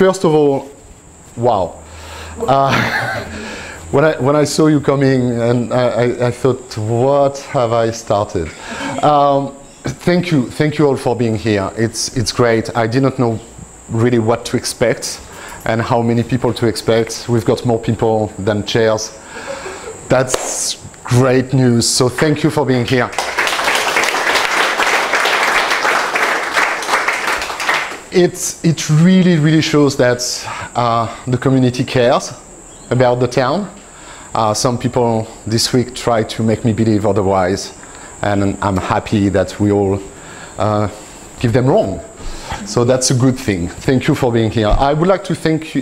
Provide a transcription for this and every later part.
first of all, wow. When I saw you coming, and I thought, what have I started? Thank you all for being here. It's great. I did not know really what to expect and how many people to expect. We've got more people than chairs. That's great news. So thank you for being here. It really shows that the community cares about the town. Some people this week tried to make me believe otherwise, and I'm happy that we all give them wrong. So that's a good thing. Thank you for being here. I would like to thank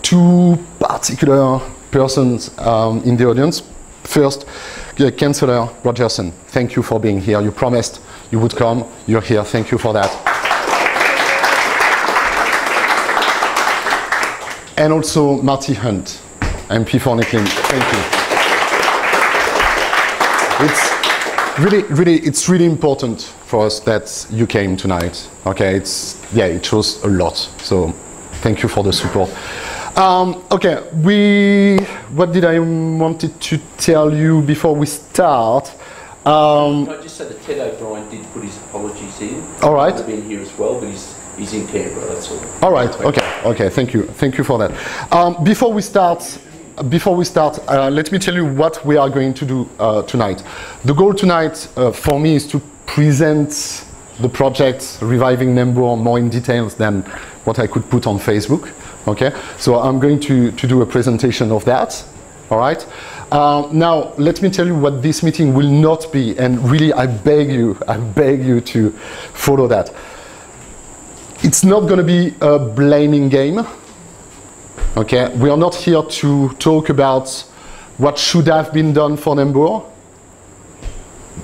two particular persons in the audience. First, Councillor Rogerson. Thank you for being here. You promised you would come. You're here. Thank you for that. And also Marty Hunt, MP for Nicklin. Thank you. It's really important for us that you came tonight. Okay, it shows a lot. So thank you for the support. Okay, what did I wanted to tell you before we start? Can I just say that Ted O'Brien did put his apologies in. All right. He's been here as well, but he's in Canberra, that's all. All right, okay, thank you for that. Before we start, let me tell you what we are going to do tonight. The goal tonight for me is to present the project Reviving Nambour more in details than what I could put on Facebook. Okay, so I'm going to do a presentation of that. All right. Now let me tell you what this meeting will not be, and really I beg you to follow that. It's not going to be a blaming game. Okay, we are not here to talk about what should have been done for Nambour,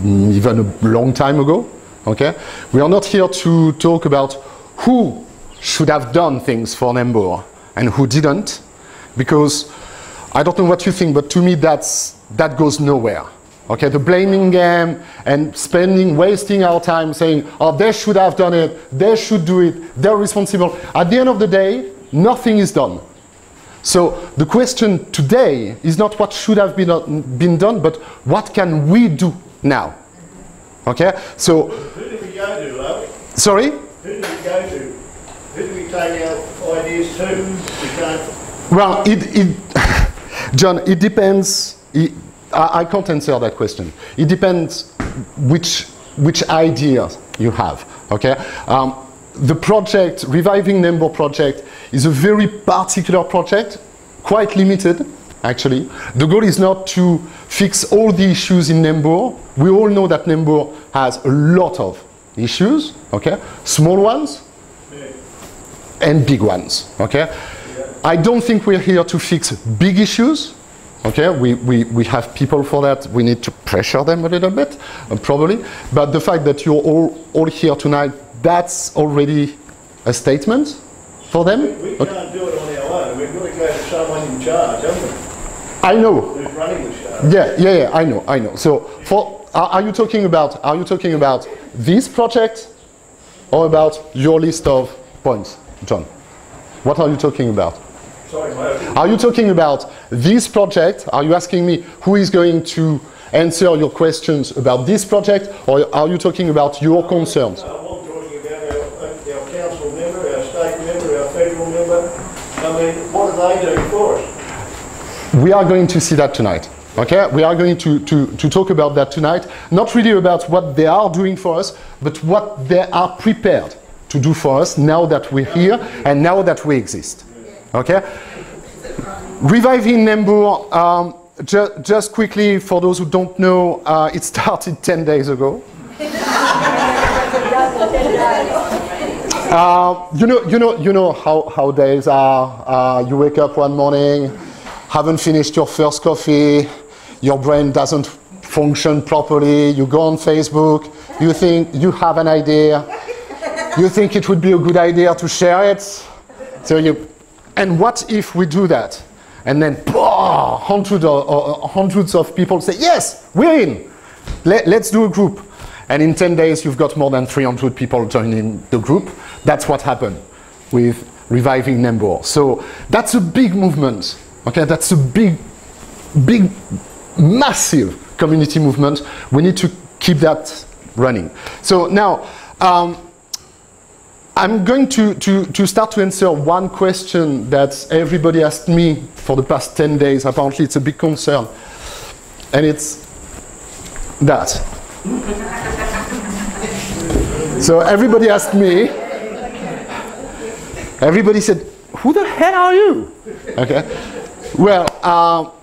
even a long time ago. Okay, we are not here to talk about who should have done things for Nambour and who didn't, because I don't know what you think, but to me that goes nowhere. Okay, the blaming game and wasting our time saying, oh, they should have done it, they should do it, they're responsible. At the end of the day, nothing is done. So the question today is not what should have been done, but what can we do now? Okay, so... Who do we go to, Larry? Sorry? Who do we go to? Who do we take our ideas to? We can't... Well, John, it depends. I can't answer that question. It depends which ideas you have. Okay, the project, Reviving Nambour project, is a very particular project, quite limited, actually. The goal is not to fix all the issues in Nambour. We all know that Nambour has a lot of issues. Okay, small ones and big ones. Okay. I don't think we're here to fix big issues. Okay, we have people for that. We need to pressure them a little bit, probably. But the fact that you're all here tonight, that's already a statement for them. We can't do it on our own. We've got to go to someone in charge, haven't we? I know. Who's running the show? Yeah, I know. So, are you talking about this project, or about your list of points, John? What are you talking about? Sorry, mate. Are you talking about this project? Are you asking me who is going to answer your questions about this project, or are you talking about your concerns? I'm talking about our council member, our state member, our federal member. I mean, what are they doing for us? We are going to see that tonight. Okay, we are going to talk about that tonight. Not really about what they are doing for us, but what they are prepared to do for us now that we're here and now that we exist. Okay? Reviving Nambour, just quickly, for those who don't know, it started 10 days ago. You know how days are. You wake up one morning, haven't finished your first coffee, your brain doesn't function properly, you go on Facebook, you think you have an idea, you think it would be a good idea to share it, and what if we do that? And then hundreds of people say, yes, we're in, let's do a group. And in 10 days, you've got more than 300 people joining the group. That's what happened. with reviving Nambour. So that's a big movement. Okay, that's a big, massive community movement. We need to keep that running. So now, I'm going to start to answer one question that everybody asked me for the past 10 days. Apparently it's a big concern. And it's that. So everybody asked me, everybody said, who the hell are you? Okay. Well,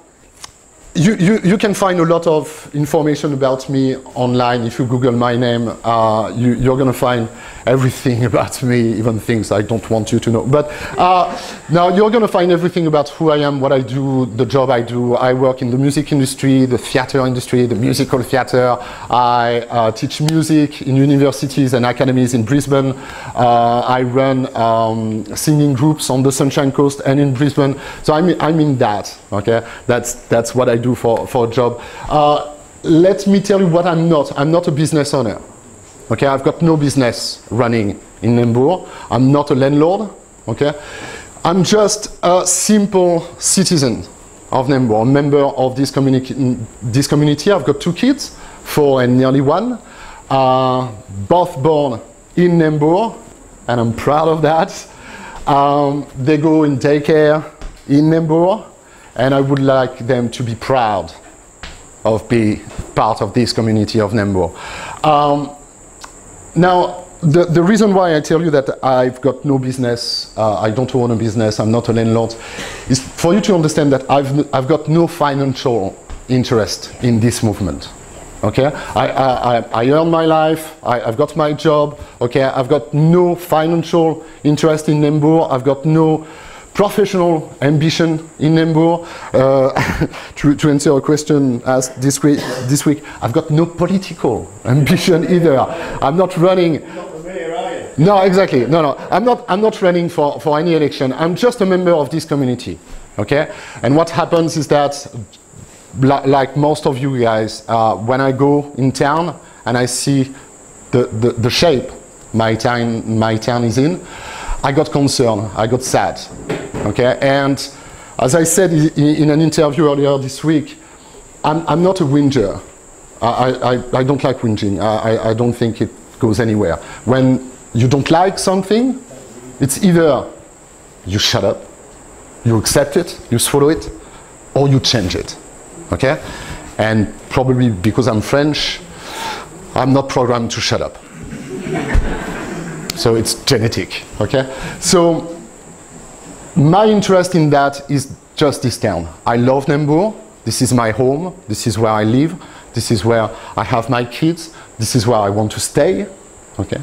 you can find a lot of information about me online. If you Google my name, you're going to find everything about me, even things I don't want you to know. But now you're going to find everything about who I am, what I do, the job I do. I work in the music industry, the theater industry, the musical theater. I teach music in universities and academies in Brisbane. I run singing groups on the Sunshine Coast and in Brisbane. So I mean that. Okay, that's what I do for a job. Let me tell you what I'm not. I'm not a business owner. Okay, I've got no business running in Nambour. I'm not a landlord. Okay, I'm just a simple citizen of Nambour, a member of this community. I've got 2 kids, 4 and nearly 1, both born in Nambour, and I'm proud of that. They go in daycare in Nambour, and I would like them to be proud of being part of this community of Nambour. Now, the reason why I tell you that I've got no business, I don't own a business, I'm not a landlord, is for you to understand that I've got no financial interest in this movement. Okay, I earn my life, I've got my job. Okay, I've got no financial interest in Nambour. I've got no professional ambition in Nambour. To answer a question asked this week, I've got no political ambition either. I'm not running. Not the mayor, are you? No, exactly. No. I'm not running for any election. I'm just a member of this community. Okay, and what happens is that, like most of you guys, when I go in town and I see the shape my town is in, I got concerned, I got sad. Okay, and as I said in an interview earlier this week, I'm not a whinger. I don't like whinging. I don't think it goes anywhere. When you don't like something, it's either you shut up, you accept it, you swallow it, or you change it. Okay? And probably because I'm French, I'm not programmed to shut up. So it's genetic. Okay? So my interest in that is just this town. I love Nambour. This is my home. This is where I live. This is where I have my kids. This is where I want to stay. Okay?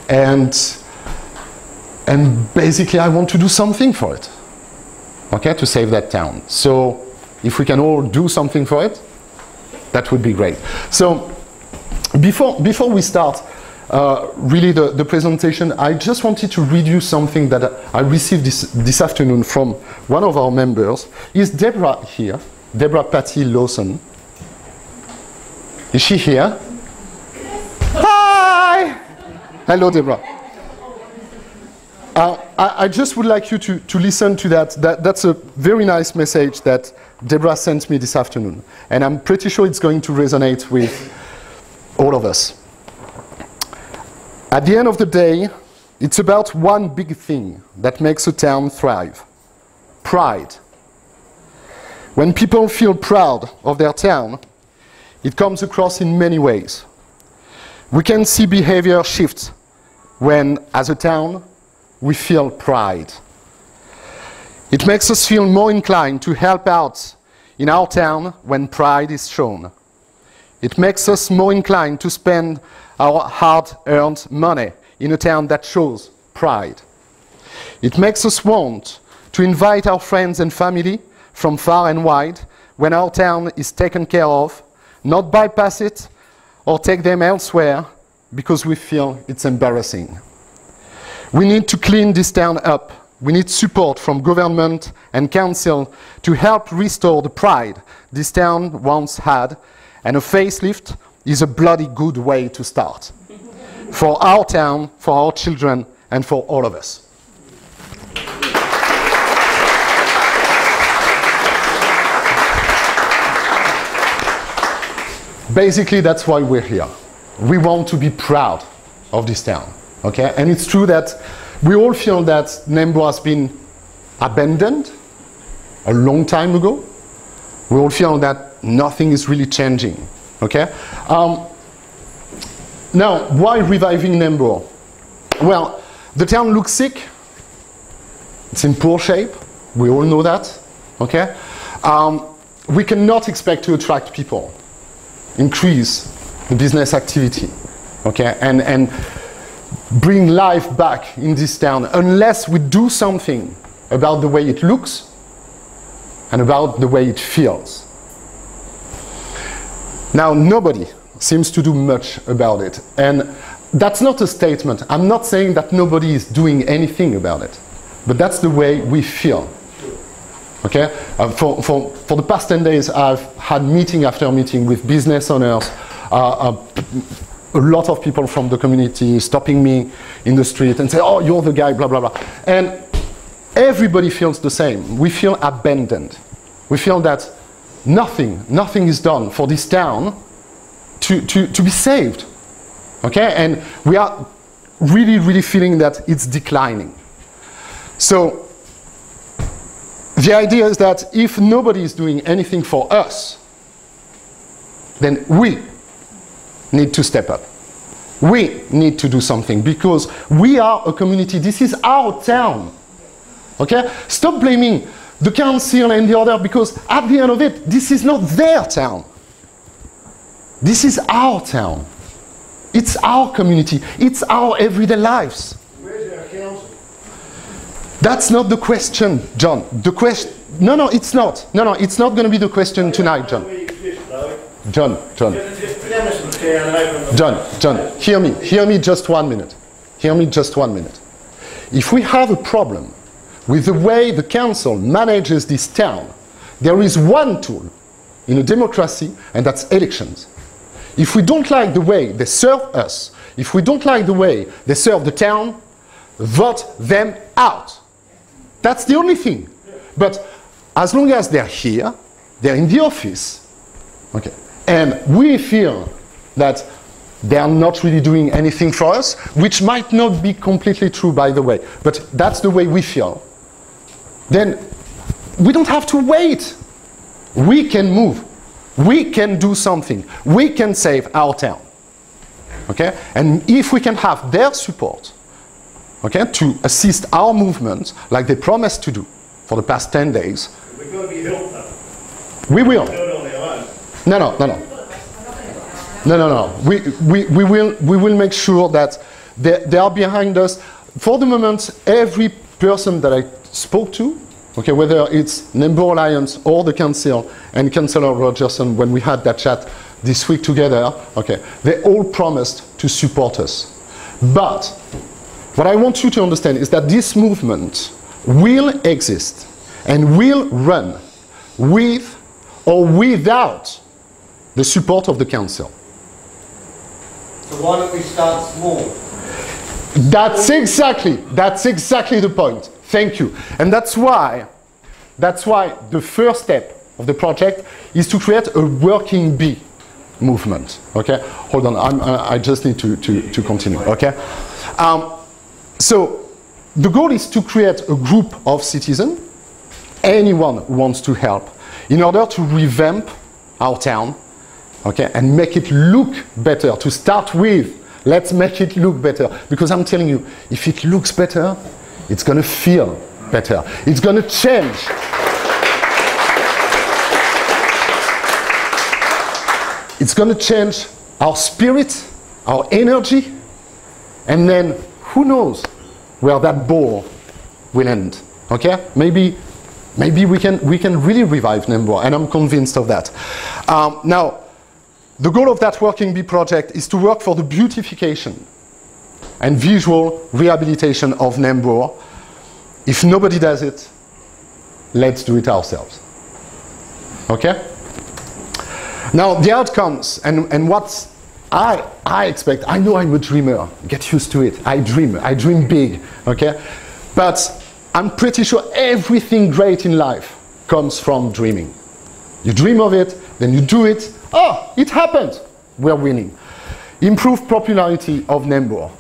And basically I want to do something for it. Okay? To save that town. So if we can all do something for it, that would be great. So before we start really the presentation, I just wanted to read you something that I received this afternoon from one of our members. Is Deborah here? Deborah Patty Lawson. Is she here? Hi! Hello, Deborah. I just would like you to listen to that. That's a very nice message that Deborah sent me this afternoon. And I'm pretty sure it's going to resonate with all of us. At the end of the day, it's about one big thing that makes a town thrive: pride. When people feel proud of their town, it comes across in many ways. We can see behavior shift when, as a town, we feel pride. It makes us feel more inclined to help out in our town when pride is shown. It makes us more inclined to spend our hard-earned money in a town that shows pride. It makes us want to invite our friends and family from far and wide when our town is taken care of, not bypass it or take them elsewhere because we feel it's embarrassing. We need to clean this town up. We need support from government and council to help restore the pride this town once had, and a facelift is a bloody good way to start. For our town, for our children, and for all of us. basically that's why we're here. We want to be proud of this town, okay? And it's true that we all feel that Nambour has been abandoned a long time ago. We all feel that nothing is really changing, okay? Now, why reviving Nambour? Well, the town looks sick. It's in poor shape. We all know that, okay? We cannot expect to attract people, increase the business activity, okay? And bring life back in this town unless we do something about the way it looks and about the way it feels. Now, nobody seems to do much about it. And that's not a statement. I'm not saying that nobody is doing anything about it. But that's the way we feel. Okay? For the past 10 days, I've had meeting after meeting with business owners, a lot of people from the community stopping me in the street and say, oh, you're the guy, blah, blah, blah. And everybody feels the same. We feel abandoned. We feel that nothing is done for this town to be saved. Okay? And we are really feeling that it's declining. So the idea is that if nobody is doing anything for us, then we need to step up. We need to do something because we are a community. This is our town. Okay? Stop blaming the council and the other because at the end of it, this is not their town. This is our town. It's our community. It's our everyday lives. Where's our council? That's not the question, John. The question, no, it's not. No, it's not going to be the question tonight, John. John, hear me just 1 minute. Hear me just 1 minute. If we have a problem with the way the council manages this town, there is one tool in a democracy, and that's elections. If we don't like the way they serve us, if we don't like the way they serve the town, vote them out. That's the only thing. But as long as they're here, they're in the office, okay, and we feel that they are not really doing anything for us, which might not be completely true, by the way, but that's the way we feel, then we don't have to wait. We can move. We can do something. We can save our town. Okay? And if we can have their support, okay, to assist our movement, like they promised to do for the past 10 days, We've got to be helped though. we will. Do it on their own. No. We will make sure that they are behind us. For the moment, every person that I spoke to, okay, whether it's Nambour Alliance or the council and Councillor Rogerson, when we had that chat this week together, okay, they all promised to support us. But what I want you to understand is that this movement will exist and will run with or without the support of the council. So why don't we start small? That's exactly the point. Thank you. And that's why the first step of the project is to create a working bee movement. Okay? Hold on, I just need to continue. Okay? So the goal is to create a group of citizens, anyone who wants to help, in order to revamp our town, okay, and make it look better. To start with, let's make it look better. Because I'm telling you, if it looks better, it's going to feel better. It's going to change. It's going to change our spirit, our energy, and then who knows where that ball will end. Okay? Maybe we can really revive Nambour, and I'm convinced of that. Now, the goal of that Working Bee project is to work for the beautification and visual rehabilitation of Nambour. If nobody does it, let's do it ourselves. Okay? Now, the outcomes and what I expect, I know I'm a dreamer, get used to it. I dream big, okay? But I'm pretty sure everything great in life comes from dreaming. You dream of it, then you do it. Oh, it happened. we're winning. Improve popularity of Nambour.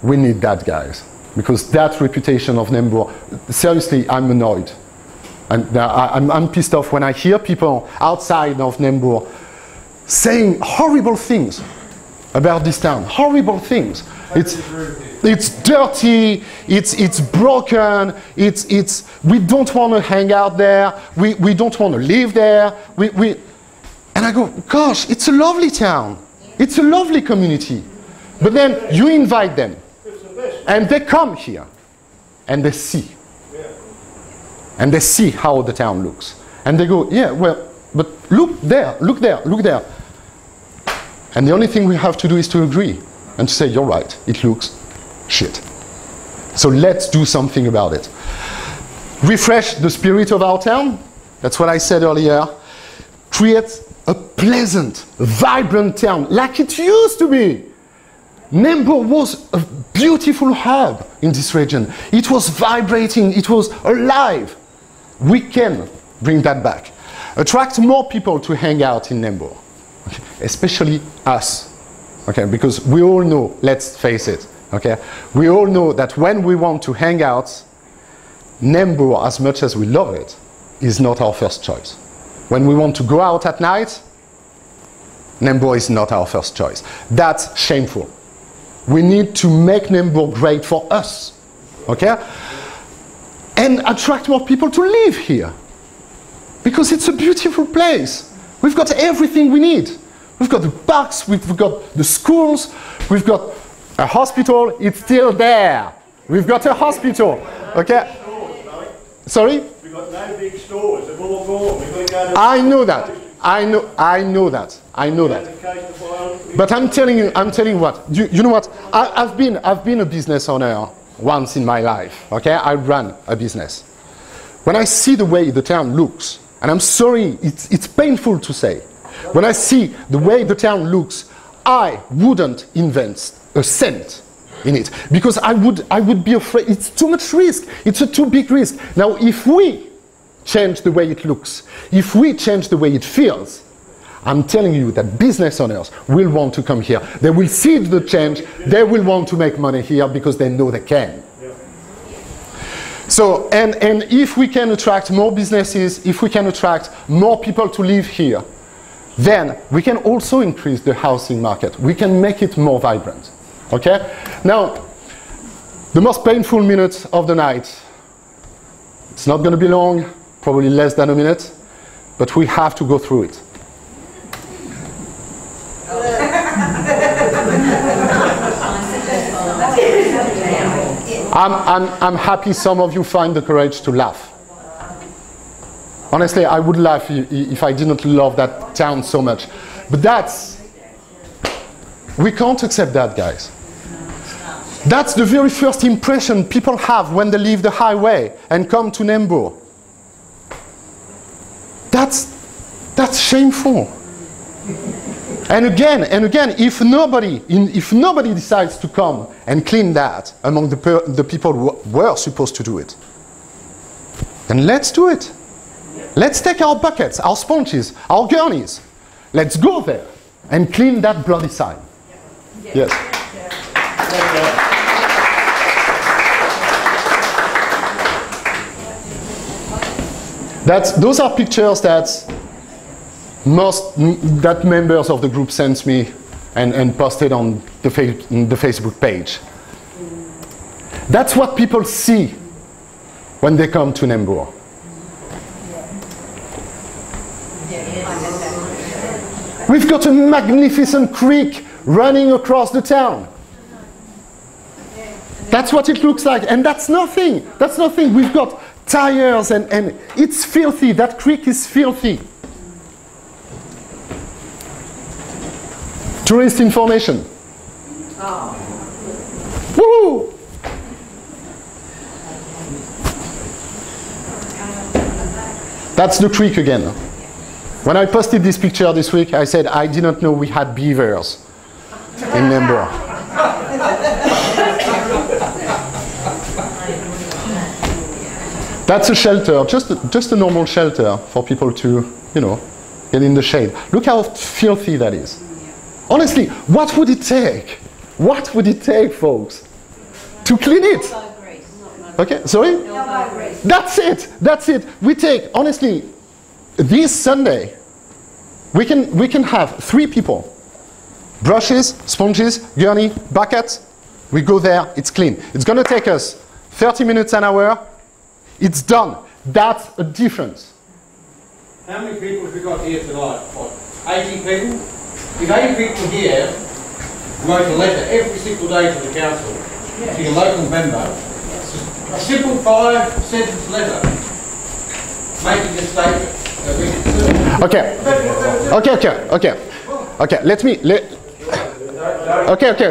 We need that, guys, because that reputation of Nambour, seriously, I'm annoyed. And I'm pissed off when I hear people outside of Nambour saying horrible things about this town, horrible things. It's dirty, it's broken, we don't want to hang out there, we don't want to live there. And I go, gosh, it's a lovely town. It's a lovely community. But then you invite them, and they come here, and they see. And they see how the town looks. And they go, yeah, well, but look there, look there, look there. And the only thing we have to do is to agree and to say, you're right, it looks shit. So let's do something about it. Refresh the spirit of our town. That's what I said earlier. Create a pleasant, vibrant town like it used to be. Nambour was a beautiful hub in this region. It was vibrating, it was alive. We can bring that back. Attract more people to hang out in Nambour, okay? Especially us, okay? Because we all know, let's face it, okay? We all know that when we want to hang out, Nambour, as much as we love it, is not our first choice. When we want to go out at night, Nambour is not our first choice. That's shameful. We need to make Nambour great for us, okay? And attract more people to live here. Because it's a beautiful place. We've got everything we need. We've got the parks, we've got the schools, we've got a hospital, it's still there. We've got a hospital, okay? Sorry? We've got no big stores, they've all gone. I know that. I know that. But I'm telling you what. You know what? I've been a business owner once in my life. Okay, I ran a business. When I see the way the town looks, and I'm sorry, it's painful to say. When I see the way the town looks, I wouldn't invest a cent in it because I would be afraid. It's too much risk. It's a too big risk. Now, if we change the way it looks, if we change the way it feels, I'm telling you that business owners will want to come here. They will see the change. They will want to make money here because they know they can. So, and if we can attract more businesses, if we can attract more people to live here, then we can also increase the housing market. We can make it more vibrant. Okay? Now, the most painful minute of the night. It's not going to be long, probably less than a minute, but we have to go through it. I'm happy some of you find the courage to laugh. Honestly, I would laugh if I didn't love that town so much. But we can't accept that, guys. That's the very first impression people have when they leave the highway and come to Nambour. That's shameful. And again, if nobody decides to come and clean that among the people who were supposed to do it, then let's do it. Let's take our buckets, our sponges, our gurneys. Let's go there and clean that bloody sign. Yes. Those are pictures that members of the group sent me and posted on the Facebook page. That's what people see when they come to Nambour. We've got a magnificent creek running across the town. That's what it looks like, and that's nothing. That's nothing. We've got tires, and it's filthy. That creek is filthy. Tourist information. Woohoo! That's the creek again. When I posted this picture this week, I said I didn't know we had beavers in Nambour. That's a shelter, just a normal shelter for people to, get in the shade. Look how filthy that is. Honestly, what would it take? What would it take, folks, to clean it? Okay, sorry? That's it. That's it. We take, honestly, this Sunday, we can have 3 people. Brushes, sponges, gurney, buckets. We go there, it's clean. It's going to take us 30 minutes, an hour. It's done. That's a difference. How many people have we got here tonight? What, 80 people? If 80 people here wrote a letter every single day to the council, to your local member, a simple 5-sentence letter making a statement that we can serve. Okay, okay,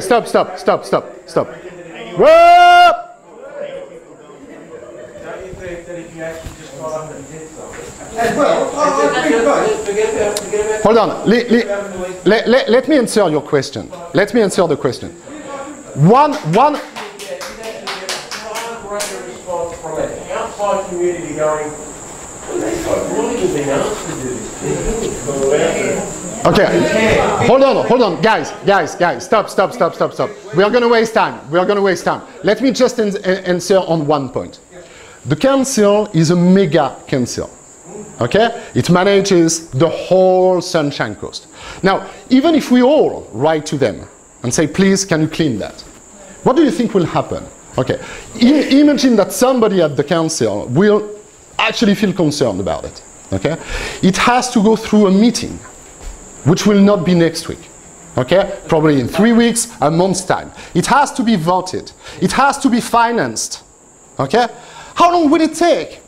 stop. Whoa! Don't you think that if you actually just got up and did something? As well, Forget about Hold on. Let me answer your question. Let me answer the question. One. From an outside community going, well, they've got really been asked to do this. Okay. Hold on, guys. Stop. We are going to waste time. Let me just answer on one point. The council is a mega council. Okay? It manages the whole Sunshine Coast. Now, even if we all write to them and say, please, can you clean that? What do you think will happen? Okay. Imagine that somebody at the council will actually feel concerned about it. Okay? It has to go through a meeting, which will not be next week. Okay? Probably in 3 weeks, a month's time. It has to be voted. It has to be financed. Okay? How long will it take?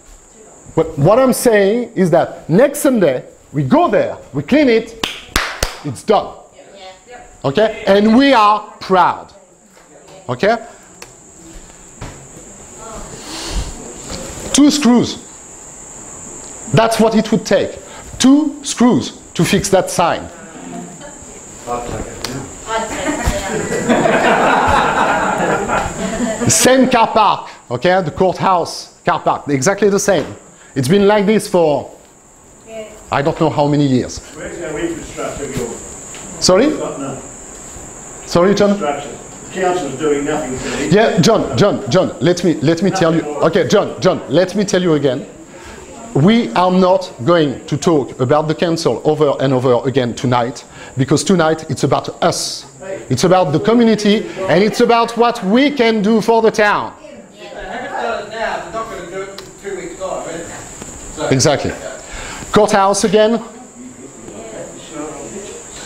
But what I'm saying is that next Sunday, we go there, we clean it, it's done. Okay? And we are proud. Okay? 2 screws. That's what it would take. 2 screws to fix that sign. Same car park, okay? The courthouse car park, exactly the same. It's been like this for I don't know how many years. Where's our infrastructure going? Sorry? Got none. Sorry, John? Infrastructure. The council's doing nothing for it. Yeah, John, let me tell you. Okay, John, let me tell you again. We are not going to talk about the council over and over again tonight, because tonight it's about us. It's about the community, and it's about what we can do for the town. They haven't done it now, they're not going to do it in 2 weeks' time, is it? So, Exactly. Courthouse again.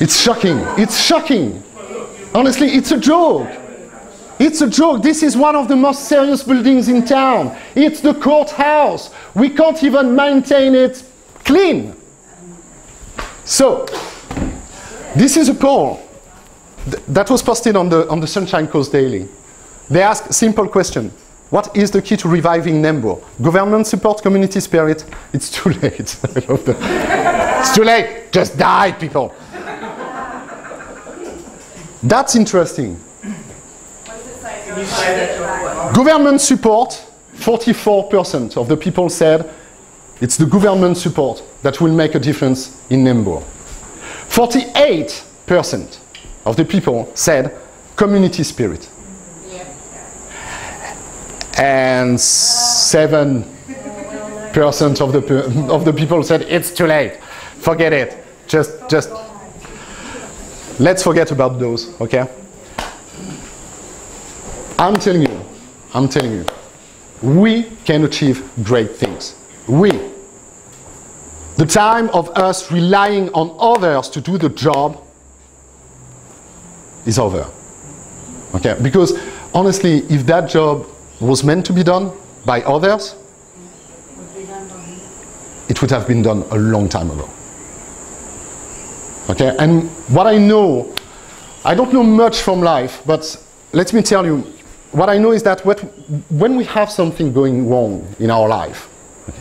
It's shocking. It's shocking. Honestly, it's a joke. It's a joke. This is one of the most serious buildings in town. It's the courthouse. We can't even maintain it clean. So, this is a poll that was posted on the Sunshine Coast Daily. They ask a simple question. What is the key to reviving Nambour? Government support, community spirit. It's too late. I love that. It's too late. Just die, people. That's interesting. Government support, 44% of the people said it's the government support that will make a difference in Nambour. 48% of the people said community spirit. And 7% of the people said it's too late. Forget it. Just let's forget about those, okay? I'm telling you, we can achieve great things. The time of us relying on others to do the job is over. Okay? Because honestly, if that job was meant to be done by others, it would have been done a long time ago. Okay? And what I know, I don't know much from life, but let me tell you, what I know is that when we have something going wrong in our life, okay,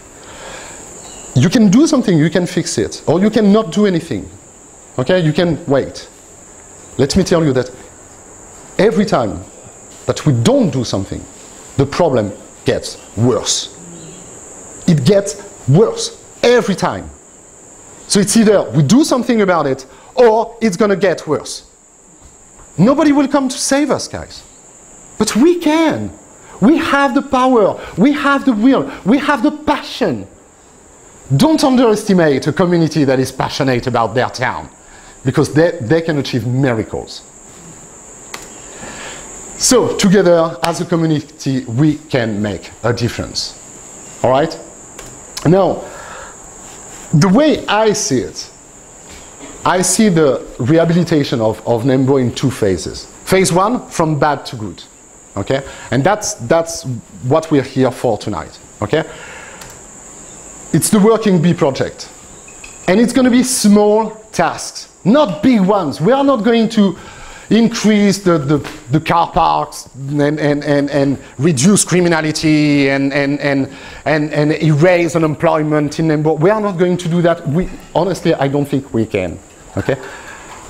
you can do something, you can fix it, or you can not do anything. Okay? You can wait. Let me tell you that every time that we don't do something, the problem gets worse. It gets worse every time. So it's either we do something about it, or it's going to get worse. Nobody will come to save us, guys. But we can. We have the power. We have the will. We have the passion. Don't underestimate a community that is passionate about their town, because they can achieve miracles. So, together, as a community, we can make a difference. All right? Now, the way I see it, I see the rehabilitation of Nambour in 2 phases. Phase 1, from bad to good. Okay? And that's what we're here for tonight. Okay? It's the Working Bee project. And it's going to be small tasks, not big ones. We are not going to increase the car parks and reduce criminality and erase unemployment in Nambour. We are not going to do that. Honestly, I don't think we can. Okay?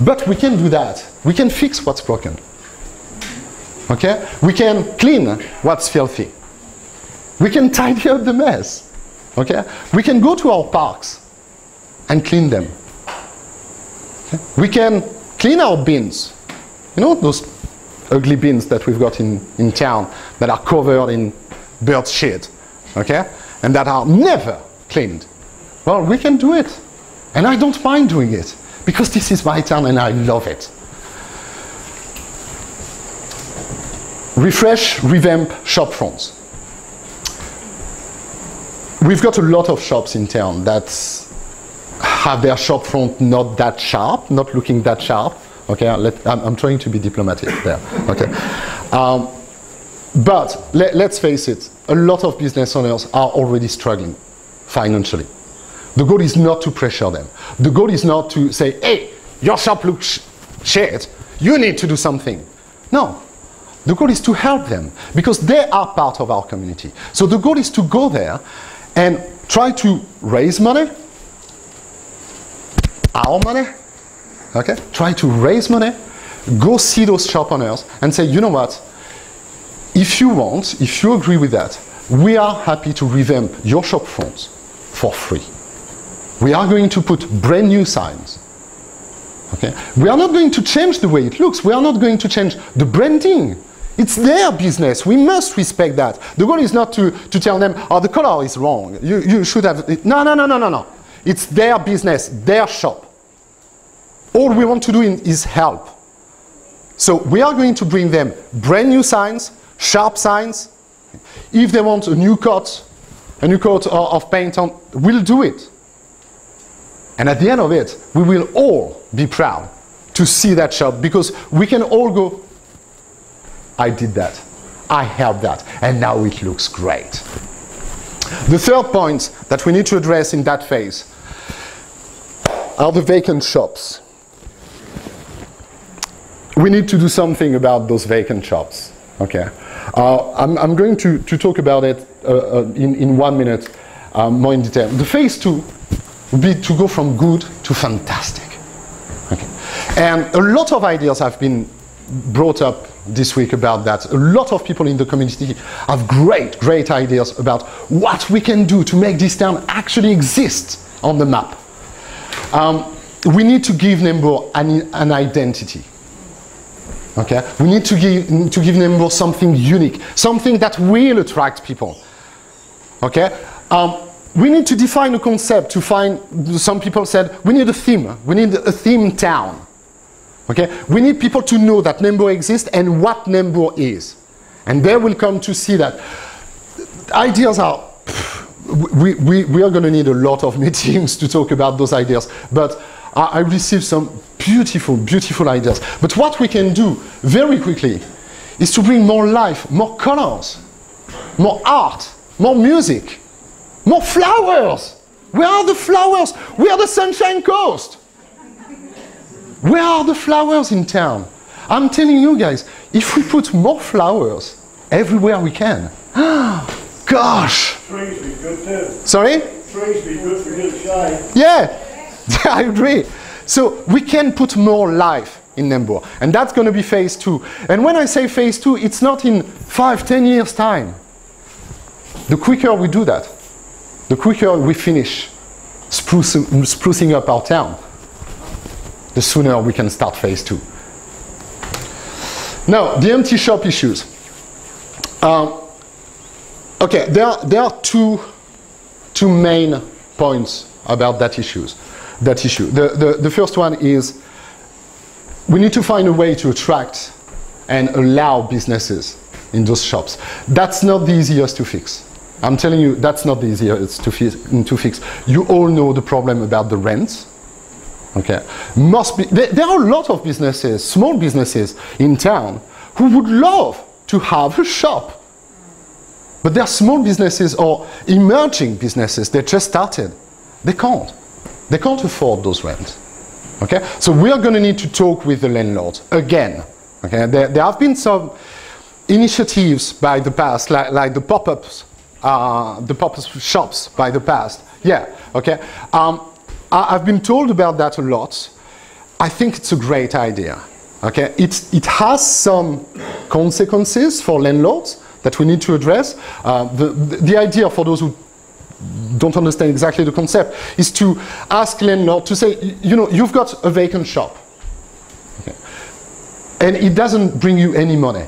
But we can do that. We can fix what's broken. Okay? We can clean what's filthy. We can tidy up the mess. Okay? We can go to our parks and clean them. Okay? We can clean our bins. You know those ugly bins that we've got in town that are covered in bird shit, okay? And that are never cleaned. Well, we can do it. And I don't mind doing it, because this is my town and I love it. Refresh, revamp shop fronts. We've got a lot of shops in town that have their shop front not that sharp, not looking that sharp. Okay, I'm trying to be diplomatic there. Okay, but let's face it, a lot of business owners are already struggling financially. The goal is not to pressure them. The goal is not to say, hey, your shop looks shit, you need to do something. No, the goal is to help them, because they are part of our community. So the goal is to go there and try to raise money, our money, okay? Try to raise money, go see those shop owners and say, you know what, if you want, if you agree with that, we are happy to revamp your shop fronts for free. We are going to put brand new signs. Okay? We are not going to change the way it looks. We are not going to change the branding. It's their business. We must respect that. The goal is not to tell them, oh, the color is wrong. You should have... No. It's their business, their shop. All we want to do is help. So we are going to bring them brand new signs, sharp signs. If they want a new coat of paint on, we'll do it. And at the end of it, we will all be proud to see that shop, because we can all go, I did that, I helped that, and now it looks great. The third point that we need to address in that phase are the vacant shops. We need to do something about those vacant shops. Okay, I'm going to talk about it in 1 minute more in detail. The phase 2 would be to go from good to fantastic. Okay, and a lot of ideas have been brought up this week about that. A lot of people in the community have great ideas about what we can do to make this town actually exist on the map. We need to give Nambour an identity. Okay, we need to give Nambour something unique, something that will attract people. Okay, we need to define a concept to find. Some people said we need a theme. We need a theme town. Okay, we need people to know that Nambour exists and what Nambour is, and they will come to see that. Ideas are. We are going to need a lot of meetings to talk about those ideas, but I received some beautiful ideas. But what we can do very quickly is to bring more life, more colors, more art, more music, more flowers. Where are the flowers? We are the Sunshine Coast. Where are the flowers in town? I'm telling you guys, if we put more flowers everywhere we can, gosh. Trees be good too. Sorry? Trees be good for good shade. Yeah, I agree. So we can put more life in Nambour, and that's going to be phase 2. And when I say phase 2, it's not in 5-10 years time. The quicker we do that, the quicker we finish sprucing up our town. the sooner we can start phase 2. Now, the empty shop issues. Okay, there are two main points about that issue. The first one is we need to find a way to attract and allow businesses in those shops. That's not the easiest to fix. I'm telling you, that's not the easiest to fix. You all know the problem about the rent. Okay, there are a lot of businesses, small businesses in town who would love to have a shop. But they're small businesses or emerging businesses, they just started. They can't afford those rents. Okay, so we are going to need to talk with the landlords again. Okay, there have been some initiatives by the past, like the pop-ups shops by the past. Yeah, okay. I've been told about that a lot. I think it's a great idea. Okay, it has some consequences for landlords that we need to address. The idea, for those who don't understand exactly the concept, is to ask landlord to say, you know, you've got a vacant shop, okay, and it doesn't bring you any money.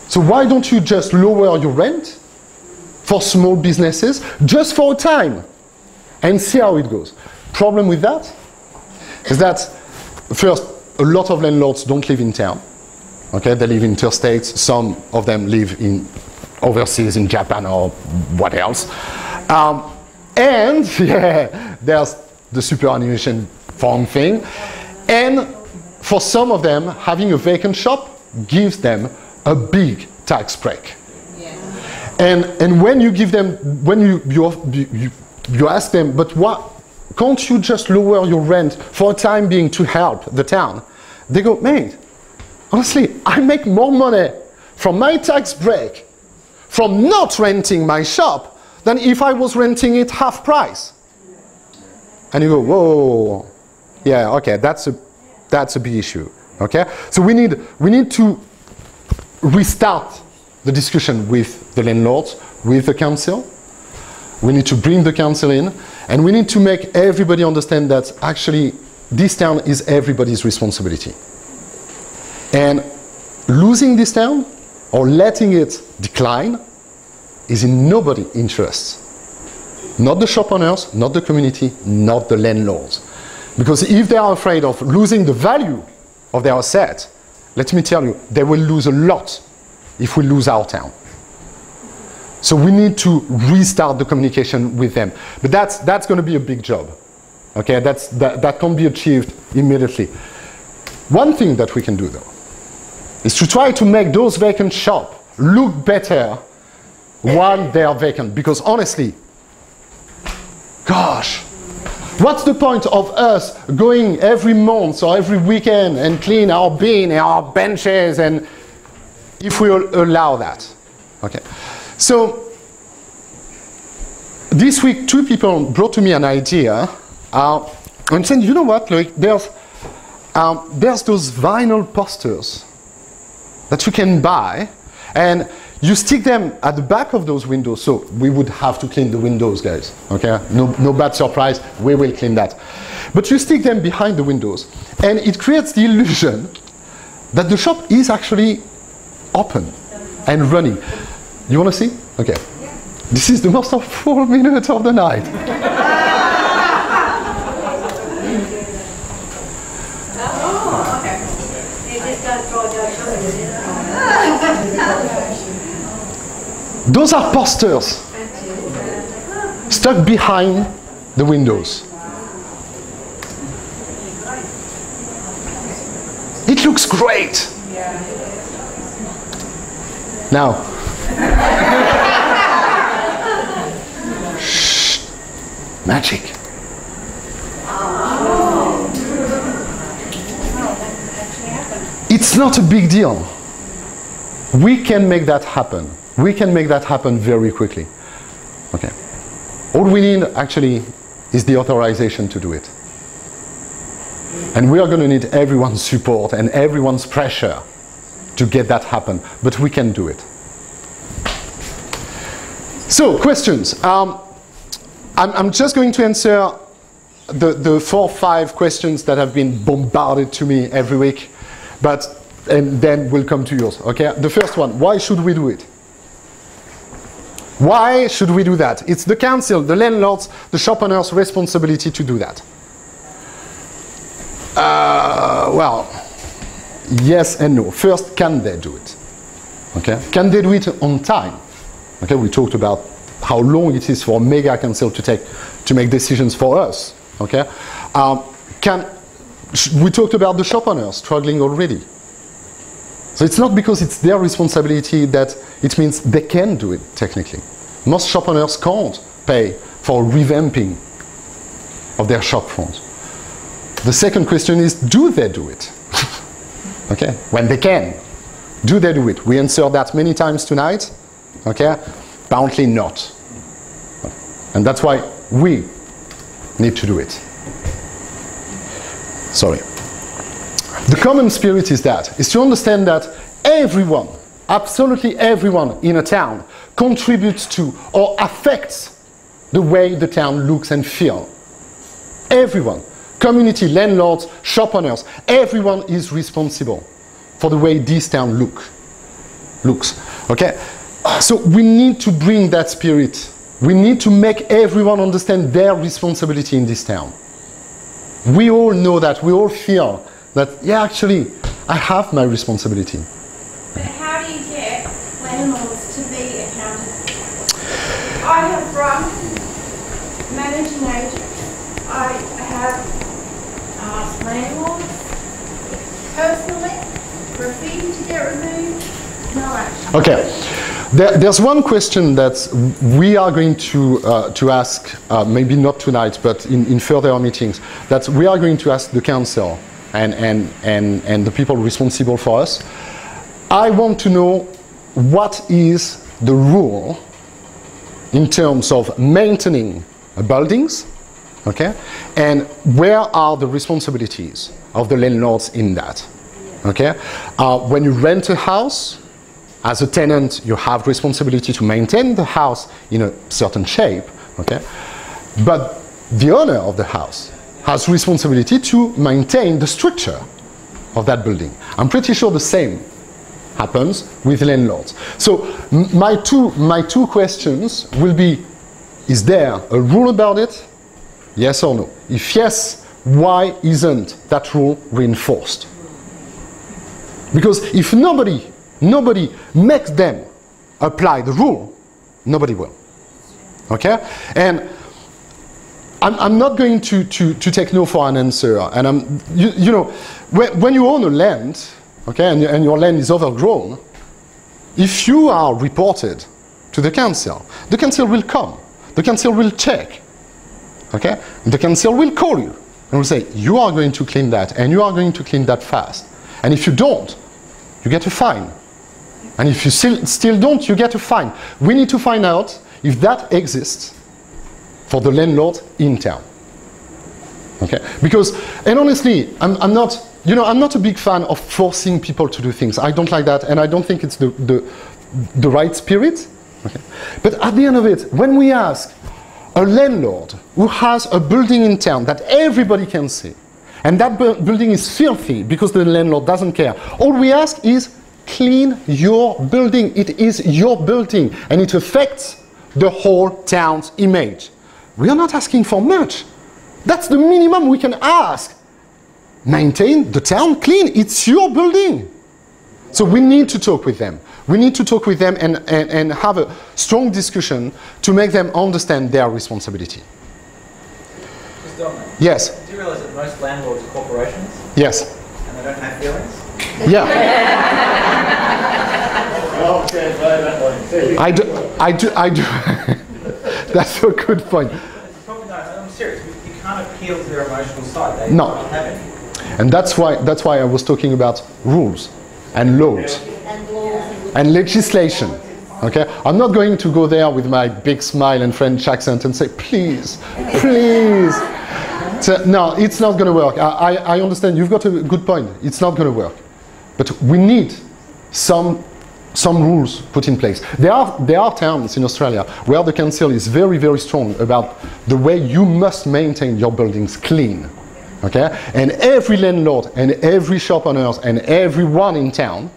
So why don't you just lower your rent for small businesses just for a time and see how it goes? Problem with that is that, first, a lot of landlords don't live in town. Okay, they live in interstates. Some of them live in overseas in Japan or what else. And yeah, there's the superannuation fund thing. And for some of them, having a vacant shop gives them a big tax break. Yeah. And when you give them, when you ask them, but what? Can't you just lower your rent for a time being to help the town? They go, mate, honestly, I make more money from my tax break from not renting my shop than if I was renting it half price. And you go, whoa, yeah, okay, that's a big issue. Okay, so we need to restart the discussion with the landlords, with the council. We need to bring the council in, and we need to make everybody understand that actually this town is everybody's responsibility. And losing this town or letting it decline is in nobody's interest. Not the shop owners, not the community, not the landlords. Because if they are afraid of losing the value of their asset, let me tell you, they will lose a lot if we lose our town. So we need to restart the communication with them. But that's going to be a big job. Okay, that can't be achieved immediately. One thing that we can do, though, is to try to make those vacant shops look better while they are vacant. Because honestly, gosh, what's the point of us going every month or every weekend and clean our bin and our benches, and if we allow that? Okay. So this week, 2 people brought to me an idea and said, you know what, Loic, there's those vinyl posters that you can buy, and you stick them at the back of those windows. So we would have to clean the windows, guys. Okay, no bad surprise, we will clean that. But you stick them behind the windows, and it creates the illusion that the shop is actually open and running. You want to see? Okay. Yeah. This is the most full minute of the night. Oh, okay. You just got to throw it. Those are posters stuck behind the windows. It looks great. Now, shh, magic. It's not a big deal. We can make that happen. We can make that happen very quickly. Okay. All we need actually is the authorization to do it. And we are going to need everyone's support and everyone's pressure to get that happen, but we can do it. So, questions. I'm just going to answer the 4 or 5 questions that have been bombarded to me every week, and then we'll come to yours, okay? The first one, why should we do it? Why should we do that? It's the council, the landlords, the shop owners' responsibility to do that. Well, yes and no. First, can they do it? Okay? Can they do it on time? Okay, we talked about how long it is for a mega council to make decisions for us. Okay? We talked about the shop owners struggling already. So it's not because it's their responsibility that it means they can do it technically. Most shop owners can't pay for revamping of their shop front. The second question is, do they do it? Okay, when they can, do they do it? We answered that many times tonight. Okay, apparently not. And that's why we need to do it. Sorry. The common spirit is to understand that everyone, absolutely everyone in a town contributes to or affects the way the town looks and feels. Everyone, community, landlords, shop owners, everyone is responsible for the way this town looks. Okay? So we need to bring that spirit. We need to make everyone understand their responsibility in this town. We all know that, we all feel that, yeah, actually, I have my responsibility. But how do you get landlords to be accountable? I have run managing agents. I have asked landlords personally, graffiti to get removed, no action. Okay, there's one question that we are going to ask, maybe not tonight, but in further meetings, that we are going to ask the council and the people responsible for us. I want to know what is the rule in terms of maintaining buildings, okay, and where are the responsibilities of the landlords in that, okay? When you rent a house, as a tenant, you have responsibility to maintain the house in a certain shape, okay? But the owner of the house has responsibility to maintain the structure of that building. I'm pretty sure the same happens with landlords. So my two questions will be, is there a rule about it? Yes or no? If yes, why isn't that rule reinforced? Because if nobody makes them apply the rule, nobody will. Okay? And I'm not going to take no for an answer. And you know, when you own a land, okay, and your land is overgrown, if you are reported to the council will come. The council will check. Okay? The council will call you and will say, you are going to clean that, and you are going to clean that fast. And if you don't, you get a fine. And if you still don't, you get a fine. We need to find out if that exists for the landlord in town. Okay? Because, and honestly, I'm not a big fan of forcing people to do things. I don't like that, and I don't think it's the right spirit. Okay? But at the end of it, when we ask a landlord who has a building in town that everybody can see, and that building is filthy because the landlord doesn't care, all we ask is clean your building. It is your building, and it affects the whole town's image. We are not asking for much. That's the minimum we can ask. Maintain the town clean. It's your building. So we need to talk with them. We need to talk with them and have a strong discussion to make them understand their responsibility. Mr. Dominic, Yes? do you realise that most landlords are corporations? Yes. And they don't have feelings? Yeah. Okay, I do. That's a good point. Probably no, I'm serious. You can't appeal to their emotional side. They No. don't have any. And that's why I was talking about rules and laws and legislation. Okay? I'm not going to go there with my big smile and French accent and say, please, please. So, no, it's not going to work. I understand. You've got a good point. It's not going to work. But we need some some rules put in place. There are towns in Australia where the council is very, very strong about the way you must maintain your buildings clean. Okay? And every landlord and every shop owner and everyone in town,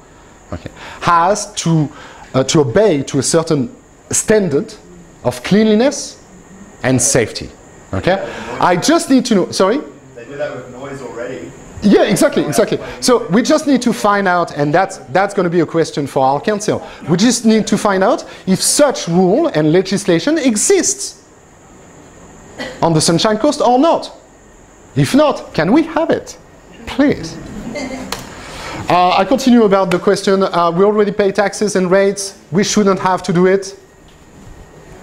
okay, has to obey to a certain standard of cleanliness and safety. Okay? I just need to know, sorry? They do that with noise already. Yeah, exactly. So we just need to find out, and that's going to be a question for our council. We just need to find out if such rule and legislation exists on the Sunshine Coast or not. If not, can we have it? Please. I continue about the question. We already pay taxes and rates. We shouldn't have to do it.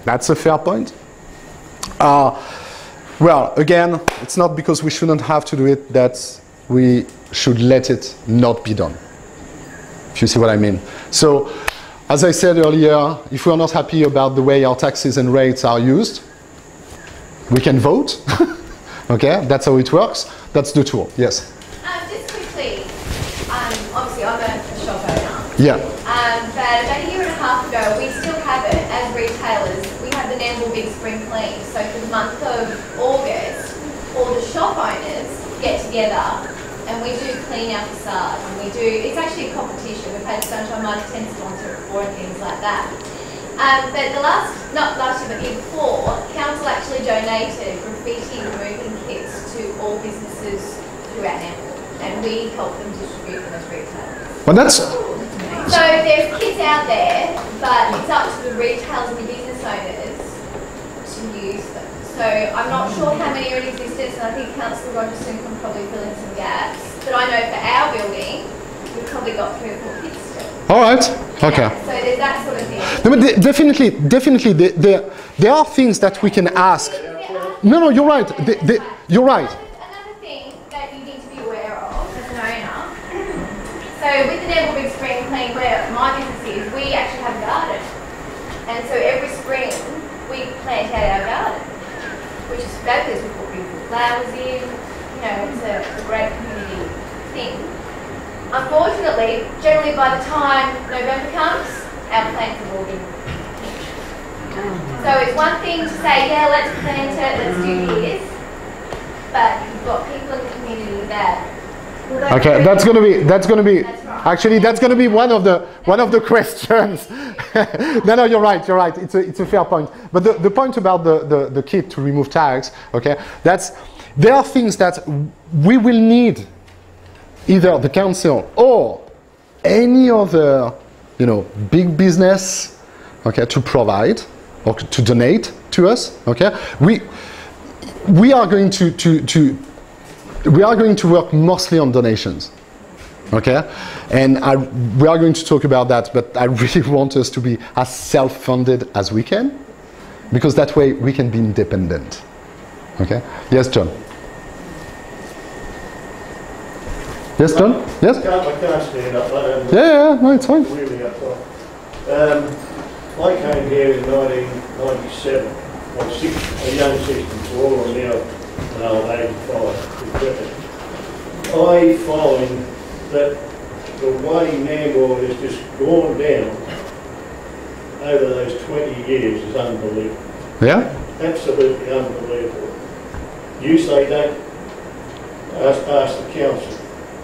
That's a fair point. Well, again, it's not because we shouldn't have to do it that we should let it not be done. If you see what I mean. So, as I said earlier, if we're not happy about the way our taxes and rates are used, we can vote. Okay, that's how it works. That's the tool. Yes? Just quickly, obviously I'm a shop owner. Yeah. But about a year and a half ago, we still have it as retailers. We have the Nambour Big Spring Clean. So for the month of August, all the shop owners get together and we do clean our facade. And it's actually a competition. We've had Sunshine Mitre 10 sponsor it for and things like that. But not last year, but the year before, council actually donated graffiti removing kits to all businesses throughout Nambour. And we help them distribute them as retailers. Well, that's... So there's kits out there, but it's up to the retailers and the business owners to use them. So I'm not sure how many are in existence, and I think Councillor Rogerson can probably fill in some gaps. But I know for our building, we've probably got 3 or 4 kits still. All right. Okay. So there's that sort of thing. No, but definitely, there are things that we can ask. No, you're right. You're right. Another thing that you need to be aware of as an owner. So with the Nambour Big Spring Clean, where my business is, we actually have a garden. And so every spring, we plant out our garden, which is fabulous. We put beautiful flowers in. You know, it's a great community thing. Unfortunately, generally by the time November comes, our plants have all been finished. So it's one thing to say, yeah, let's plant it, let's do this, but you've got people in the community that. Okay, that's going to be That's right. actually that's going to be one of the questions. No, you're right. It's a fair point. But the point about the kit to remove tags, okay, there are things that we will need, either the council or any other, big business, okay, to provide or to donate to us, okay. We are going to work mostly on donations, okay, and we are going to talk about that. But I really want us to be as self-funded as we can, because that way we can be independent. Okay. Yes, John. Yes, John? Yes? I can't stand up. Yeah, no, it's fine. Really I came here in 1997. I'm a young 64, I'm now an old 85. I find that the way Nambour has just gone down over those 20 years is unbelievable. Yeah? Absolutely unbelievable. You say don't ask the council.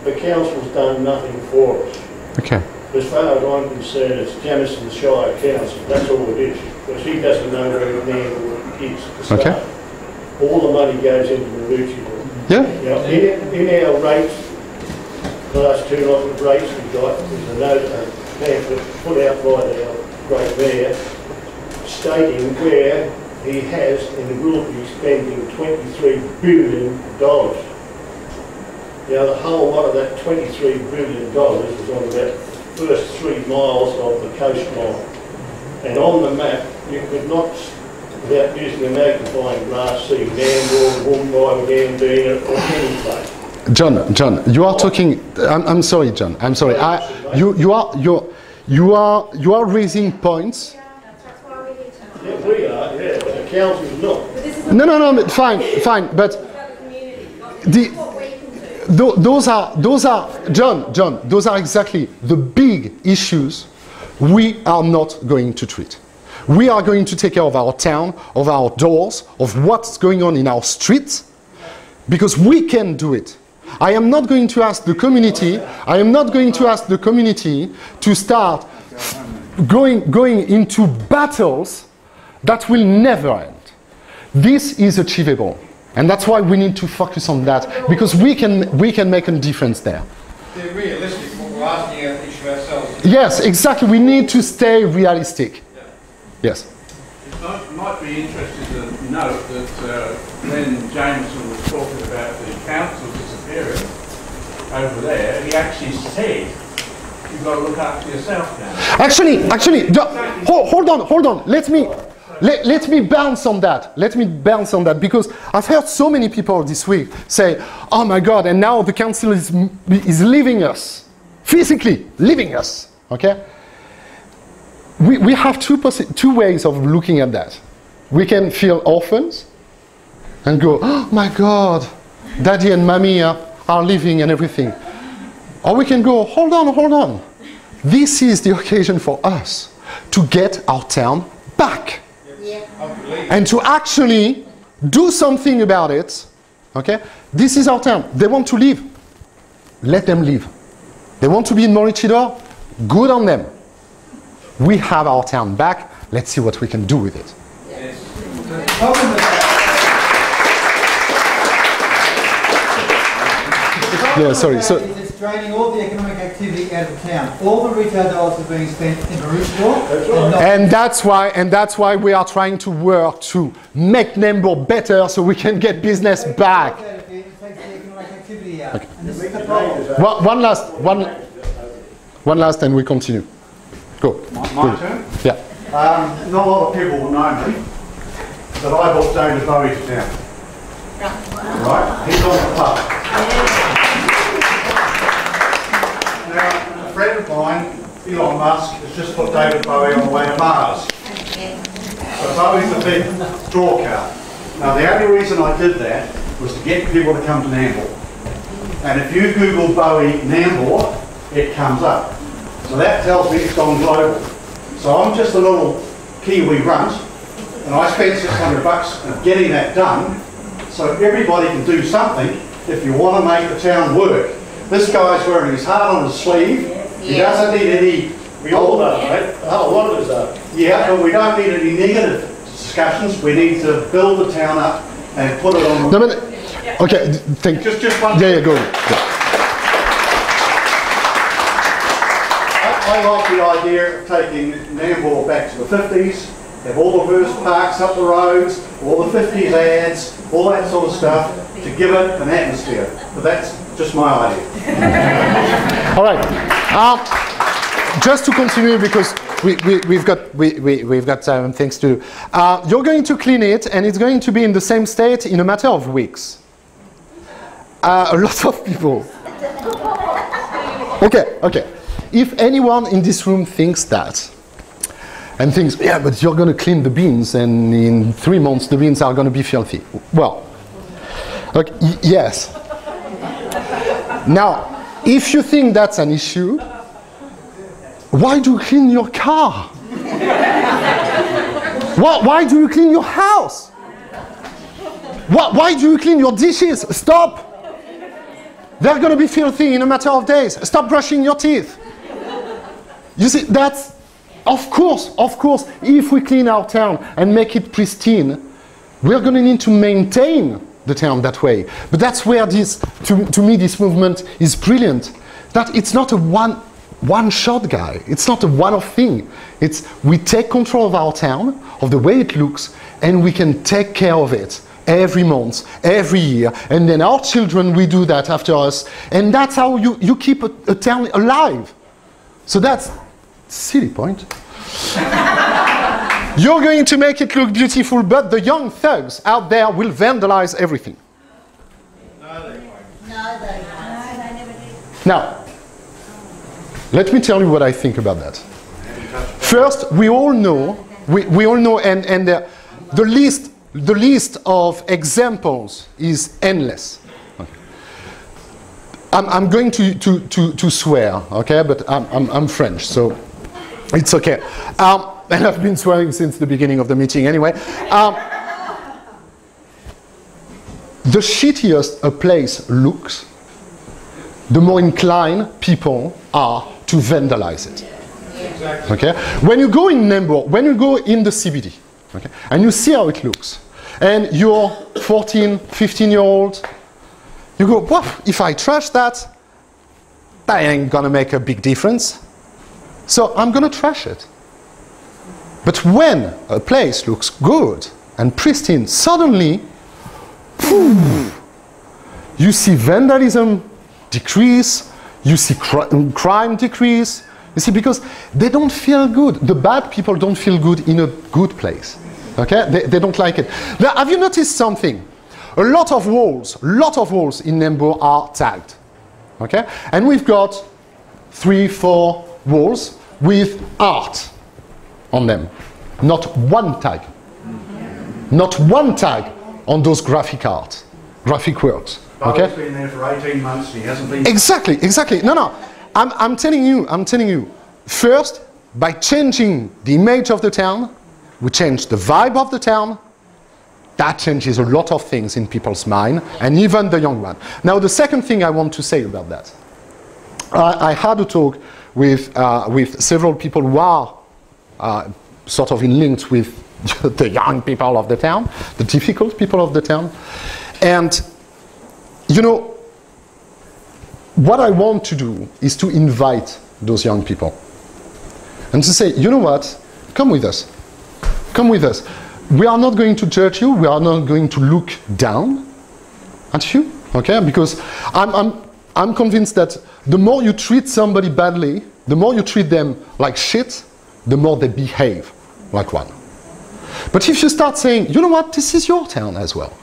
The council's done nothing for us. Okay. As far as I'm concerned, it's Jamison Shire Council. That's all it is. Because he doesn't know where Nambour is to start. Okay. All the money goes into the Rucci. Yeah? In our rates, the last 2 nights of rates we got, there's a note, pamphlet put out by the great mayor stating where he has and will be spending $23 billion. Now the whole lot of that $23 billion was on about the first 3 miles of the coastline. And on the map, you could not, without using a magnifying glass, see Nambour, Woombai, Gambina, or any place. John, you are talking. I'm sorry, John. I'm sorry. You are raising points. Yeah, we are, yeah, but the council's not. No, but fine. But those are John. Those are exactly the big issues we are not going to treat. We are going to take care of our town, of our doors, of what's going on in our streets, because we can do it. I am not going to ask the community, to start going into battles that will never end. This is achievable. And that's why we need to focus on that, because we can make a difference there. They're realistic, what we're asking each of ourselves. Yes, exactly. We need to stay realistic. Yeah. Yes. It might be interesting to note that when Jameson was talking about the council disappearing over there, he actually said, you've got to look after yourself now. Actually, hold on. Let me bounce on that. Because I've heard so many people this week say, oh my God, and now the council is leaving us, physically leaving us, okay? We have two ways of looking at that. We can feel orphans and go, oh my God, daddy and mommy are leaving and everything. Or we can go, hold on. This is the occasion for us to get our town back. And to actually do something about it, okay? This is our town. They want to leave. Let them leave. They want to be in Maroochydore? Good on them. We have our town back. Let's see what we can do with it. Yeah, sorry. So it's draining all the economic activity out of town. All the retail dollars are being spent in Maroochydore. And that's why we are trying to work to make Nambour better so we can get business back. It takes the economic activity out. Okay. And this is the problem. One last, and we continue. Go. My turn? Yeah. Not a lot of people will know me, but I brought David Bowie to town. Right? He's on the pub. Now, a friend of mine, Elon Musk, has just put David Bowie on the way to Mars. So Bowie's a big draw card. Now, the only reason I did that was to get people to come to Nambour. And if you Google Bowie Nambour, it comes up. So that tells me it's gone global. So I'm just a little Kiwi runt, and I spent $600 of getting that done, so everybody can do something if you want to make the town work. This guy's wearing his heart on his sleeve. He doesn't need any... We all are, mate. A lot of us are. Yeah, but we don't need any negative discussions. We need to build the town up and put it on... No, but, okay, thank you. Just one... Yeah, go. Yeah. I like the idea of taking Nambour back to the 50s, have all the verse parks up the roads, all the 50s ads, all that sort of stuff, to give it an atmosphere. But that's just my idea. All right. Just to continue, because we've got things to do. You're going to clean it, and it's going to be in the same state in a matter of weeks. A lot of people. Okay. If anyone in this room thinks that, and thinks, yeah, but you're going to clean the bins, and in 3 months the bins are going to be filthy. Well, okay, yes. Now, if you think that's an issue, why do you clean your car? Why do you clean your house? Why do you clean your dishes? Stop! They're going to be filthy in a matter of days. Stop brushing your teeth. You see, that's, of course, if we clean our town and make it pristine, we're going to need to maintain the town that way. But that's where this, to me, this movement is brilliant. That it's not a one-shot guy. It's not a one-off thing. It's we take control of our town, of the way it looks, and we can take care of it every month, every year, and then our children will do that after us, and that's how you keep a town alive. So that's a silly point. You're going to make it look beautiful, but the young thugs out there will vandalize everything. No, they won't. No, they never did. Now, let me tell you what I think about that. First, we all know, and the list of examples is endless. Okay. I'm going to swear, okay? But I'm French, so It's okay. And I've been swearing since the beginning of the meeting anyway. The shittiest a place looks, the more inclined people are to vandalize it. Okay? When you go in Nambour, when you go in the CBD, okay, and you see how it looks, and you're 14, 15-year-old, you go, well, if I trash that, that ain't gonna make a big difference. So I'm gonna trash it. But when a place looks good and pristine, suddenly, you see vandalism decrease, you see crime decrease, you see, because they don't feel good. The bad people don't feel good in a good place. Okay? They don't like it. Now, have you noticed something? A lot of walls in Nambour are tagged. Okay? And we've got 3, 4 walls with art on them. Not one tag. Not one tag on those graphic works. Okay? He's been there for 18 months, he hasn't been... Exactly. No. I'm telling you. First, by changing the image of the town, we change the vibe of the town. That changes a lot of things in people's mind, and even the young one. Now, the second thing I want to say about that. I had a talk with several people who are sort of in links with the young people of the town, the difficult people of the town. And, you know, what I want to do is to invite those young people and to say, you know what, come with us. Come with us. We are not going to judge you. We are not going to look down at you, okay? Because I'm convinced that the more you treat somebody badly, the more you treat them like shit, the more they behave like one. But if you start saying, you know what, this is your town as well,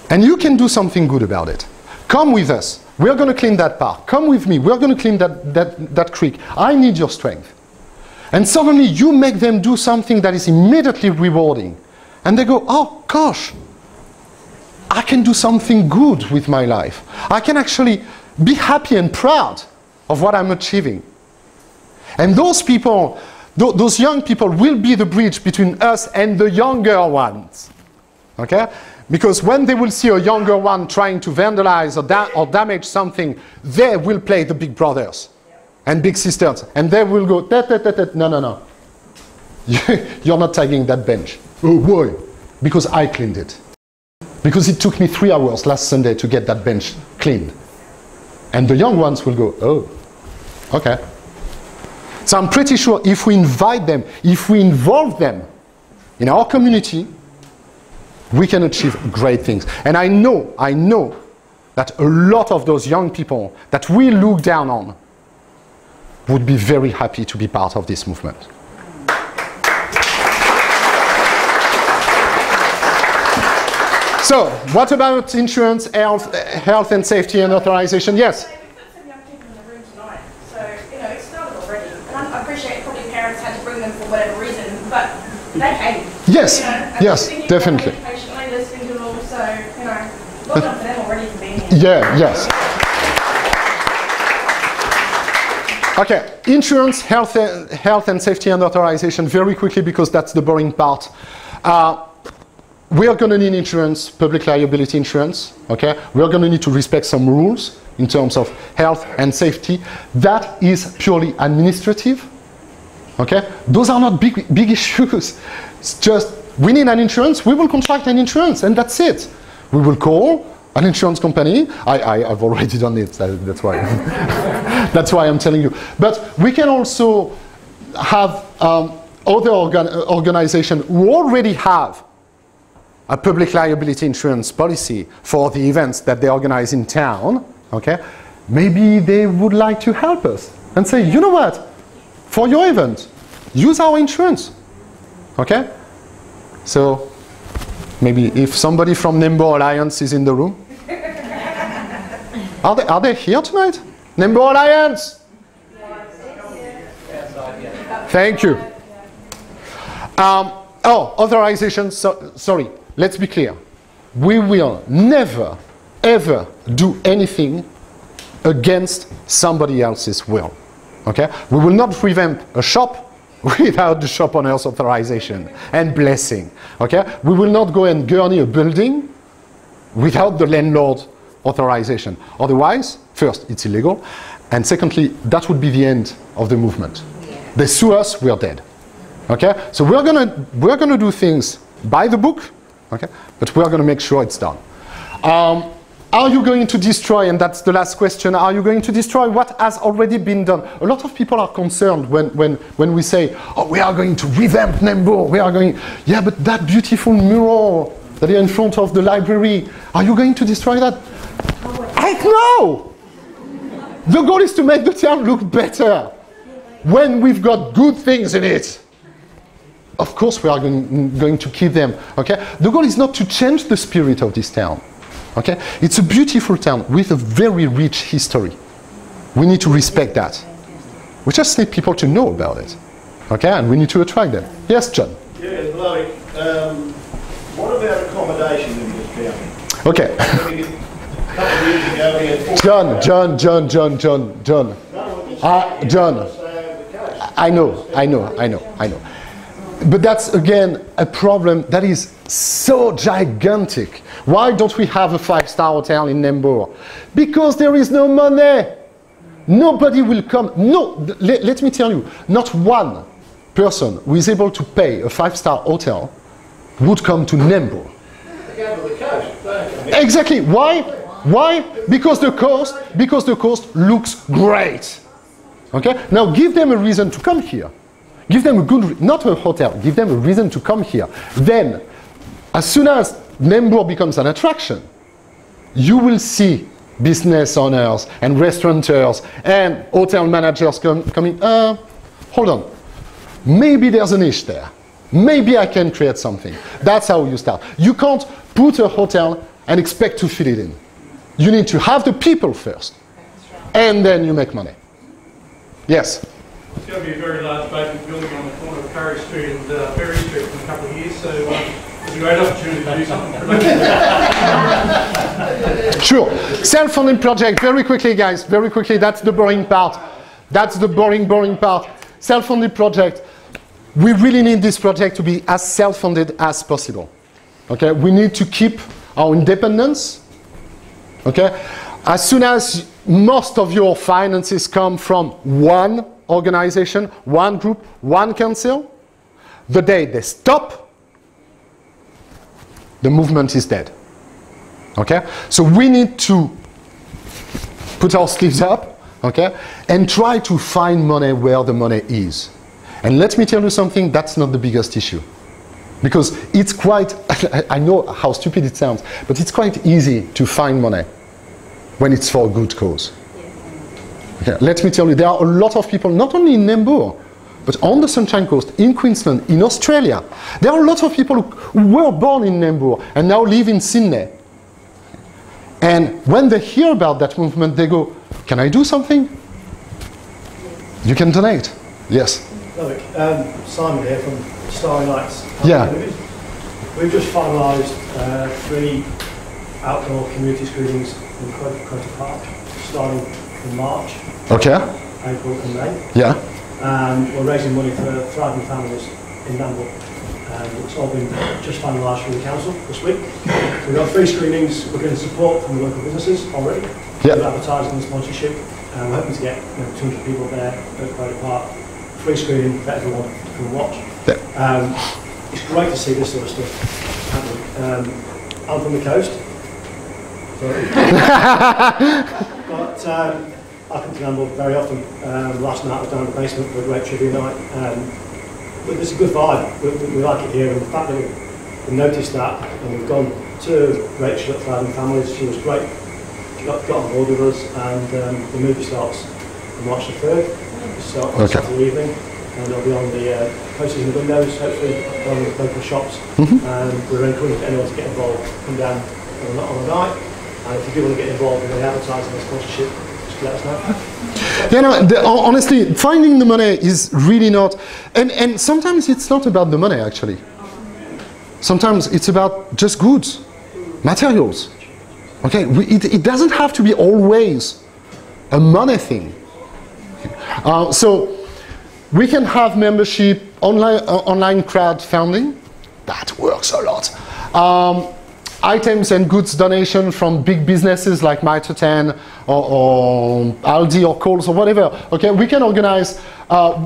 and you can do something good about it, come with us. We're going to clean that park. Come with me. We're going to clean that creek. I need your strength. And suddenly you make them do something that is immediately rewarding. And they go, oh gosh, I can do something good with my life. I can actually be happy and proud of what I'm achieving. And those people, those young people will be the bridge between us and the younger ones. Okay? Because when they will see a younger one trying to vandalize or damage something, they will play the big brothers and big sisters. And they will go, no. You're not tagging that bench. Oh, why? Because I cleaned it. Because it took me 3 hours last Sunday to get that bench cleaned. And the young ones will go, oh, okay. So I'm pretty sure if we invite them, if we involve them in our community, we can achieve great things. And I know that a lot of those young people that we look down on would be very happy to be part of this movement. So, what about insurance, health and safety and authorization? Yes? So, we've got some young people in the room tonight, so, you know, it started already. And I appreciate probably parents had to bring them for whatever reason, but they came. Yes, you know, yes, definitely. Patiently listening to it all, so, you know, well done for them already for being here. Yeah, yes. Okay, insurance, health and safety and authorization, very quickly because that's the boring part. We are going to need insurance, public liability insurance, okay? We are going to need to respect some rules in terms of health and safety. That is purely administrative, okay? Those are not big issues. It's just, we need an insurance, we will contract an insurance, and that's it. We will call an insurance company. I've already done it, that's why. That's why I'm telling you. But we can also have other organizations who already have a public liability insurance policy for the events that they organize in town, okay? Maybe they would like to help us and say, you know what, for your event, use our insurance, okay? So maybe if somebody from Nambour Alliance is in the room. Are they here tonight? Nambour Alliance? Thank you. Authorization, sorry. Let's be clear. We will never, ever do anything against somebody else's will. Okay? We will not revamp a shop without the shop owner's authorization and blessing. Okay? We will not go and gurney a building without the landlord authorization. Otherwise, first, it's illegal, and secondly, that would be the end of the movement. They sue us, we are dead. Okay? So we're gonna do things by the book, okay? But we're gonna make sure it's done. Are you going to destroy, and that's the last question, are you going to destroy what has already been done? A lot of people are concerned when we say, oh, we are going to revamp Nambour, we are going, yeah, but that beautiful mural that is in front of the library, are you going to destroy that? Heck no! The goal is to make the town look better when we've got good things in it. Of course we are going to keep them, okay? The goal is not to change the spirit of this town. Okay? It's a beautiful town with a very rich history. We need to respect that. We just need people to know about it. Okay? And we need to attract them. Yes, John? Yeah, Loic, what about accommodation in this town? Okay. A couple of years ago we had John. John. I know. But that's, again, a problem that is so gigantic. Why don't we have a 5-star hotel in Nambour? Because there is no money. Nobody will come. No, let me tell you, not one person who is able to pay a 5-star hotel would come to Nambour. Exactly. Why? Why? Because the coast looks great. Okay? Now give them a reason to come here. Give them a good, not a hotel, give them a reason to come here. Then, as soon as Nambour becomes an attraction, you will see business owners and restaurateurs and hotel managers coming, hold on, maybe there's a niche there. Maybe I can create something. That's how you start. You can't put a hotel and expect to fit it in. You need to have the people first, and then you make money. Yes? It's going to be a very large vacant building on the corner of Curry Street and Berry Street in a couple of years, so it's a great opportunity to do something. Sure. Self-funding project, very quickly, guys, very quickly. That's the boring part. That's the boring part. Self-funded project. We really need this project to be as self-funded as possible. Okay? We need to keep our independence. Okay? As soon as most of your finances come from one organization, one group, one council, the day they stop, the movement is dead. Okay? So we need to put our sleeves up, okay, and try to find money where the money is. And let me tell you something, that's not the biggest issue. Because it's quite, I know how stupid it sounds, but it's quite easy to find money when it's for a good cause. Okay, let me tell you, there are a lot of people, not only in Nambour, but on the Sunshine Coast, in Queensland, in Australia. There are a lot of people who were born in Nambour and now live in Sydney. And when they hear about that movement, they go, can I do something? You can donate. Yes? Simon here from Starry Nights. Yeah. We've just finalised 3 outdoor community screenings in Quota Park, starting in March, Okay. April and May. Yeah. We're raising money for thriving families in Nambour. It's all been just finalised from the council this week. So we've got 3 screenings. We're getting support from the local businesses already. Yeah. We're advertising and sponsorship. We're hoping to get 200 people there at Quota Park. Free screening for everyone to come watch. Yeah. It's great to see this sort of stuff happening. I'm from the coast. But I come to Nambour very often. Last night I was down in the basement for a great trivia night. But there's a good vibe. We like it here, and the fact that we noticed that, and we've gone to Rachel at Thriving Families. She was great. She got on board with us, and the movie starts on March the 3rd. It starts on Saturday evening, and it'll be on the posters in the windows, hopefully on the local shops. And we're encouraging anyone to get involved. Come down on a night, and if you do want to get involved in the advertising and sponsorship, just let us know. Yeah, no, honestly, finding the money is really not, and sometimes it's not about the money actually. Sometimes it's about just goods, materials. Okay, it doesn't have to be always a money thing. So we can have membership, online crowdfunding. That works a lot. Items and goods donation from big businesses like Mitre 10 or Aldi or Coles or whatever. Okay, we can organize.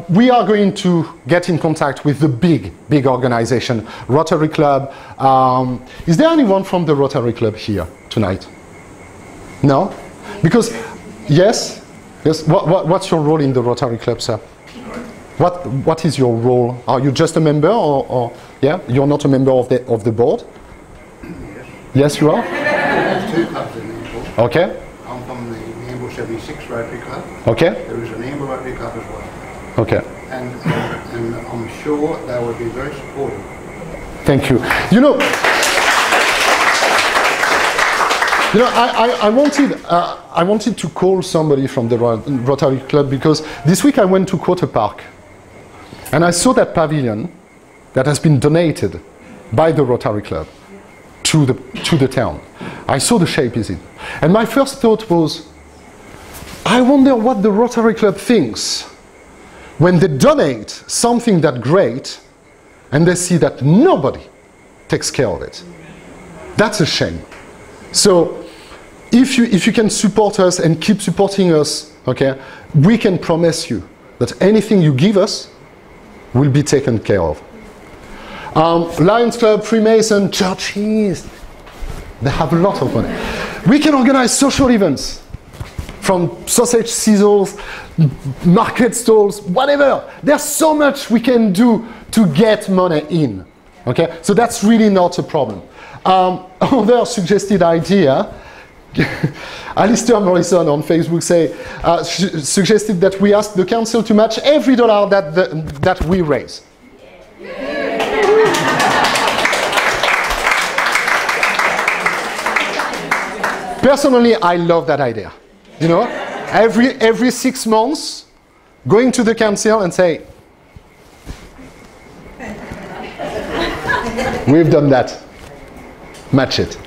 We are going to get in contact with the big organization, Rotary Club. Is there anyone from the Rotary Club here tonight? No? Because, yes? What's your role in the Rotary Club, sir? What is your role? Are you just a member or yeah? You're not a member of the board? Yes, you are? There's two clubs in Nambour. Okay. I'm from the Nambour 76 Rotary Club. Okay. There is a Nambour Rotary Club as well. Okay. And I'm sure they would be very supportive. Thank you. You know, I wanted to call somebody from the Rotary Club because this week I went to Quarter Park and I saw that pavilion that has been donated by the Rotary Club to the town. I saw the shape is it. And my first thought was, I wonder what the Rotary Club thinks when they donate something that great and they see that nobody takes care of it. That's a shame. So if you can support us and keep supporting us, okay, we can promise you that anything you give us will be taken care of. Lions Club, Freemason, churches, they have a lot of money. We can organize social events, from sausage sizzles, market stalls, whatever. There's so much we can do to get money in. Okay, so that's really not a problem. Other suggested idea, Alistair Morrison on Facebook suggested that we ask the council to match every dollar that we raise. Personally, I love that idea. You know, every 6 months, going to the council and say, we've done that. Match it.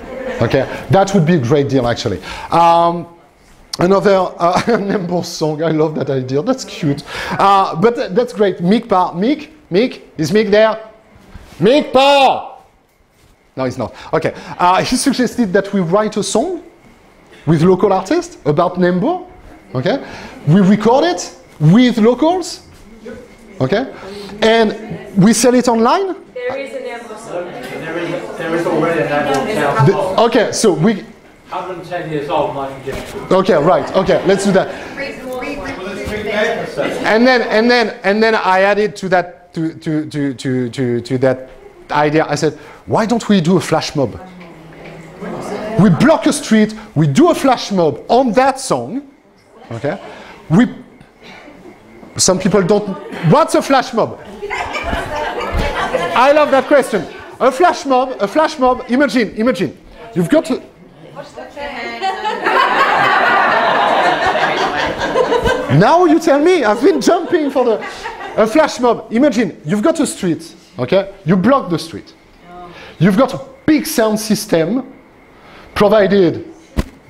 Okay, that would be a great deal, actually. Another Nambour song. I love that idea. That's cute. But that's great. Mick, is Mick there? Mick Pa! No, he's not. Okay. He suggested that we write a song with local artists about Nambour. Okay. We record it with locals. Okay. And we sell it online. There is a Nambour song. There is already a Nambour town. Okay, so we. 110 years old, my suggestion. Okay, right. Okay, let's do that. And then I added to that to that idea. I said, why don't we do a flash mob? We block a street. We do a flash mob on that song. Okay. Some people don't. What's a flash mob? I love that question. A flash mob. Imagine. You've got to. Now you tell me. I've been jumping for a flash mob. Imagine you've got a street. Okay, you block the street. You've got a big sound system provided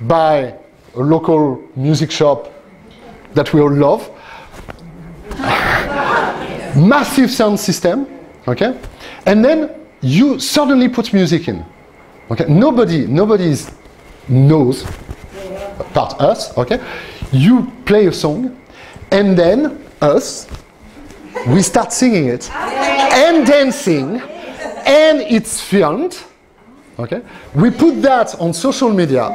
by a local music shop that we all love. Massive sound system. Okay, and then you suddenly put music in. Okay, nobody knows apart us. Okay, you play a song, and then us, we start singing it and dancing, and it's filmed. Okay, we put that on social media.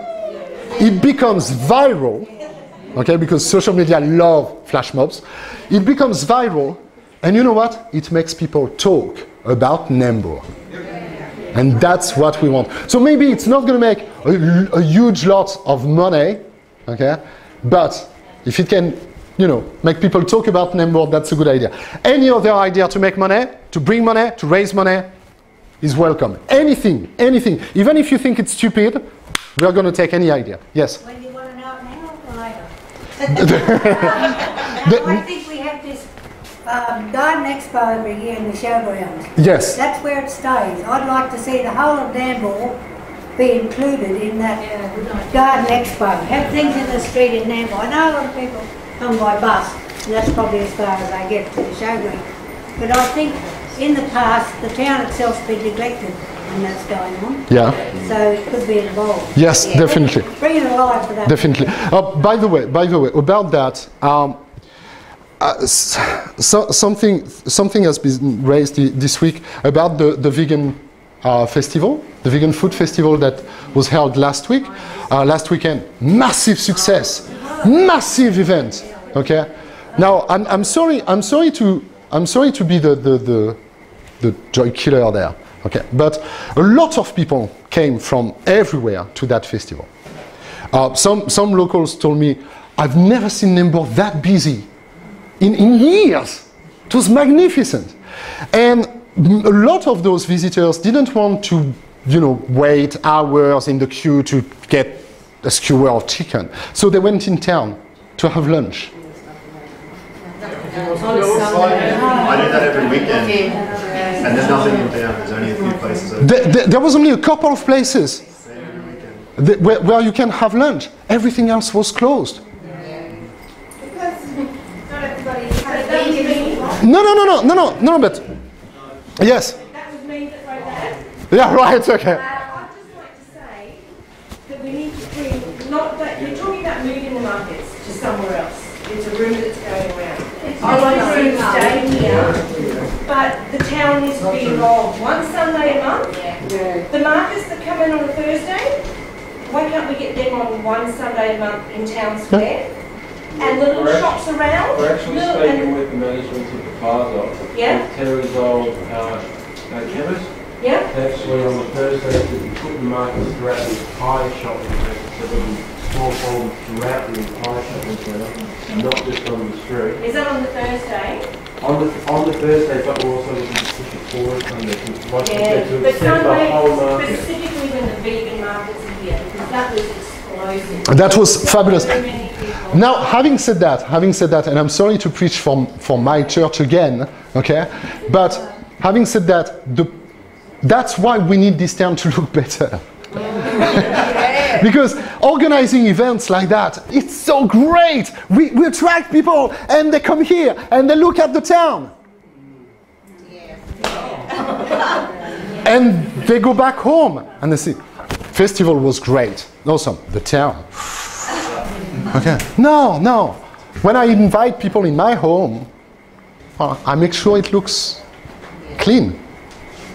It becomes viral. Okay, because social media love flash mobs. It becomes viral. And you know what? It makes people talk about Nambour. And that's what we want. So maybe it's not going to make a huge lot of money, okay? But if it can, you know, make people talk about Nambour, that's a good idea. Any other idea to make money, to bring money, to raise money is welcome. Anything. Even if you think it's stupid, we are going to take any idea. Yes? When you want to know it now or later? I think we have this Garden Expo every year in the showgrounds. Yes. That's where it stays. I'd like to see the whole of Nambour be included in that Garden Expo. Have things in the street in Nambour. I know a lot of people come by bus, that's probably as far as I get for the showground. But I think in the past, the town itself's been neglected when that's going on. Yeah. So it could be involved. Yes, definitely. Bring it alive for that. Definitely. By the way, about that, something has been raised this week about the vegan festival, the vegan food festival that was held last weekend. Massive success, massive event. Okay. Now I'm sorry to be the joy killer there. Okay, but a lot of people came from everywhere to that festival. Some locals told me, I've never seen Nambour that busy in years. It was magnificent. And a lot of those visitors didn't want to, wait hours in the queue to get a skewer of chicken. So they went in town to have lunch. I do that every weekend, and there's nothing in town. There's only a few places open. There was only a couple of places where you can have lunch. Everything else was closed. No, but yes. That was me that wrote that. Yeah, right, okay. I'd just like to say that we need to bring, not that, you're talking about moving the markets to somewhere else. It's a rumour that's going around. I want to see them stay here, but the town needs to be involved. One Sunday a month, the markets that come in on a Thursday, why can't we get them on one Sunday a month in town square? And the little shops around. We're actually speaking with the management of the plaza. Yeah. Terry's old chemist. Yeah. Actually on the Thursdays that we put the markets throughout the entire shopping centre, so there'll be small farms throughout the entire shopping centre, not just on the street. Is that on the Thursday? On the Thursday, but we're also looking to push it forward Sunday. Like Yeah, to but extend the whole Sunday, market. specifically when the vegan markets are here, because that was explosive. That was fabulous. So many people. Now, having said that, and I'm sorry to preach for my church again, okay? But having said that, that's why we need this town to look better. Because organizing events like that, it's so great. We attract people and they come here and they look at the town. And they go back home and they see, festival was great. Awesome, the town. Okay. No. When I invite people in my home, I make sure it looks clean.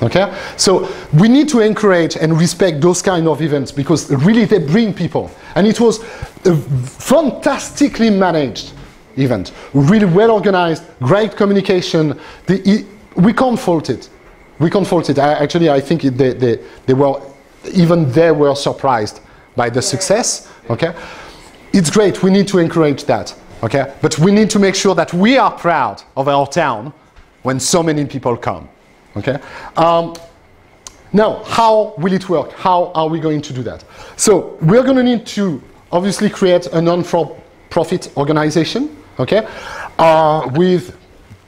Okay? So we need to encourage and respect those kind of events because really they bring people. And it was a fantastically managed event. Really well organized, great communication. We can't fault it. I think they were surprised by the success. Okay? It's great. We need to encourage that. Okay? But we need to make sure that we are proud of our town when so many people come. Okay. Now, how will it work? How are we going to do that? So we're going to need to obviously create a non-for-profit organization. Okay, with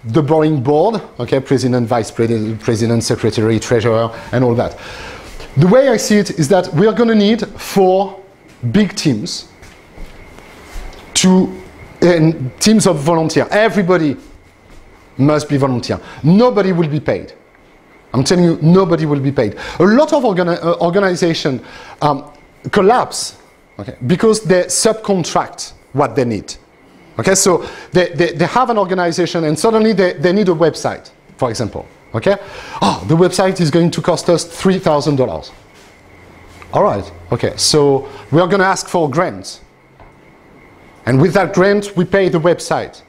the boring board. Okay, president, vice president, secretary, treasurer, and all that. The way I see it is that we are going to need 4 big teams. Teams of volunteers. Everybody must be volunteer. Nobody will be paid. I'm telling you, nobody will be paid. A lot of organizations collapse, okay, because they subcontract what they need. Okay, so they have an organization and suddenly they need a website, for example. Okay, the website is going to cost us $3,000. All right, okay, so we are going to ask for a grant. And with that grant, we pay the website.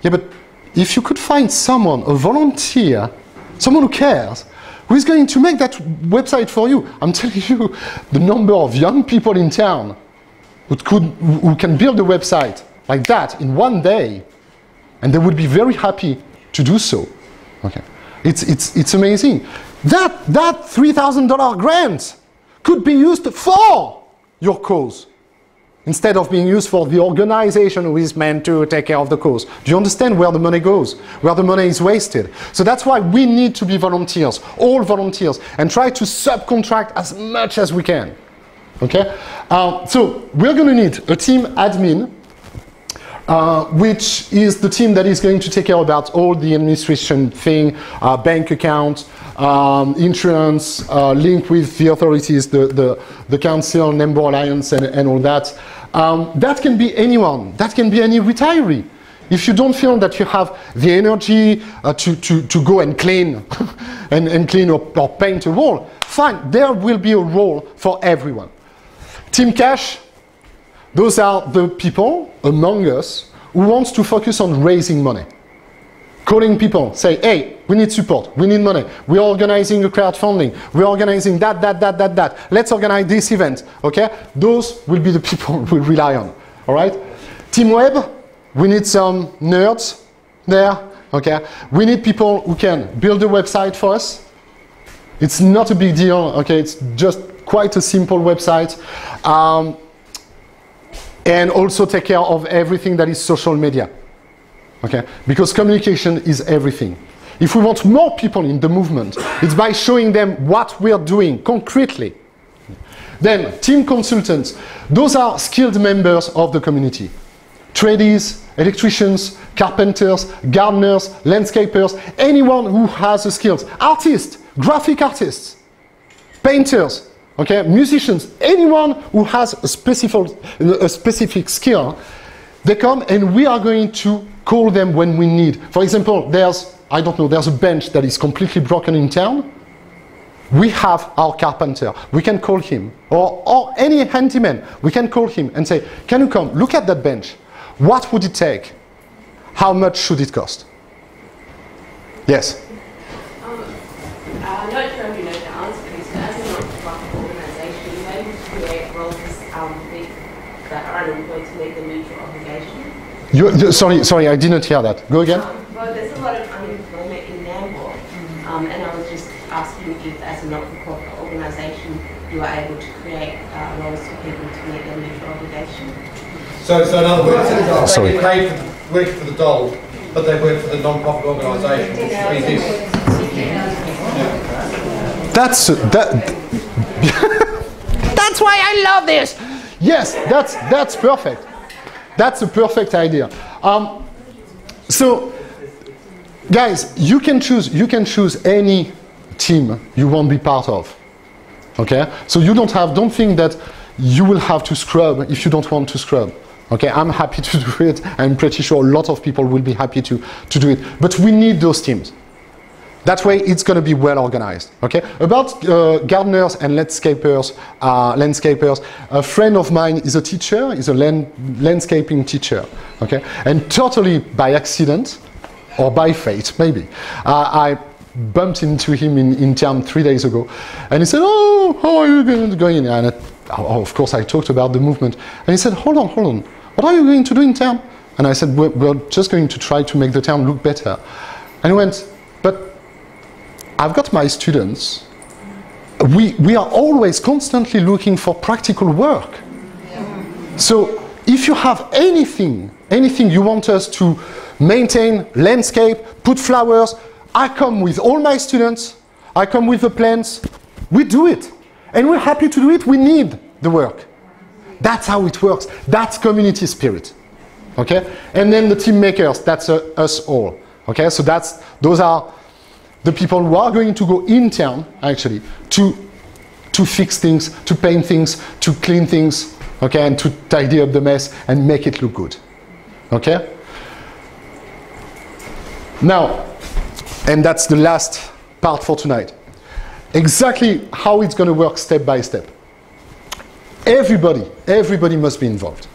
Yeah, but if you could find someone, a volunteer, someone who cares, who is going to make that website for you. I'm telling you, the number of young people in town who can build a website like that in one day, and they would be very happy to do so. Okay, it's amazing. That $3,000 grant could be used for your cause, instead of being used for the organization who is meant to take care of the cause. Do you understand where the money goes? Where the money is wasted? So that's why we need to be volunteers, all volunteers, and try to subcontract as much as we can. Okay? So we're going to need a team admin, which is the team that is going to take care about all the administration thing, bank account, insurance, link with the authorities, the council, Nambour Alliance, and all that. That can be anyone. That can be any retiree. If you don't feel that you have the energy to go and clean, and clean or paint a wall, fine, there will be a role for everyone. Team Cash, those are the people among us who wants to focus on raising money. Calling people, say, hey, we need support, we need money, we're organizing a crowdfunding, we're organizing that. Let's organize this event, okay? Those will be the people we'll rely on, all right? Team Web, we need some nerds there, okay? We need people who can build a website for us. It's not a big deal, okay? It's just quite a simple website. And also take care of everything that is social media, okay? Because communication is everything. If we want more people in the movement, it's by showing them what we are doing concretely. Then, team consultants, those are skilled members of the community. Tradies, electricians, carpenters, gardeners, landscapers, anyone who has the skills. Artists, graphic artists, painters, okay, musicians, anyone who has a specific skill, they come and we are going to call them when we need. For example, there's a bench that is completely broken in town. We have our carpenter, we can call him, or any handyman, we can call him and say, can you come, look at that bench. What would it take? How much should it cost? Yes? I'm not sure if you know the answer to this, but as a not-for-profit organisation, you're able to create roles that are unemployed to make them mutual obligation. Sorry, I didn't hear that. Go again? Well, there's a lot of unemployment in Nambour, and I was just asking if, as a not-for-profit organisation, you are able to create roles for people to make them mutual obligation. So in other words, they get paid for working for the dole, but they work for the non-profit organisation, which would be this. That's why I love this. Yes, that's perfect. That's a perfect idea. So, guys, you can choose any team you want to be part of. Okay, so don't think that you will have to scrub if you don't want to scrub. Okay, I'm happy to do it. I'm pretty sure a lot of people will be happy to do it. But we need those teams. That way, it's going to be well organized. Okay. About gardeners and landscapers, a friend of mine is a teacher. Is a landscaping teacher. Okay, and totally by accident or by fate, maybe, I bumped into him in town 3 days ago, and he said, "Oh, how are you going?" And of course, I talked about the movement, and he said, "Hold on. What are you going to do in town?" And I said, "We're just going to try to make the town look better." And he went, "But I've got my students. We are always constantly looking for practical work. So if you have anything you want us to maintain, landscape, put flowers, I come with all my students, I come with the plans, we do it. And we're happy to do it, we need the work." That's how it works. That's community spirit. Okay? And then the team makers, that's us all. Okay? So those are the people who are going to go in town, actually, to fix things, to paint things, to clean things, okay, and to tidy up the mess and make it look good. Okay? Now, and that's the last part for tonight. Exactly how it's going to work step by step. Everybody must be involved.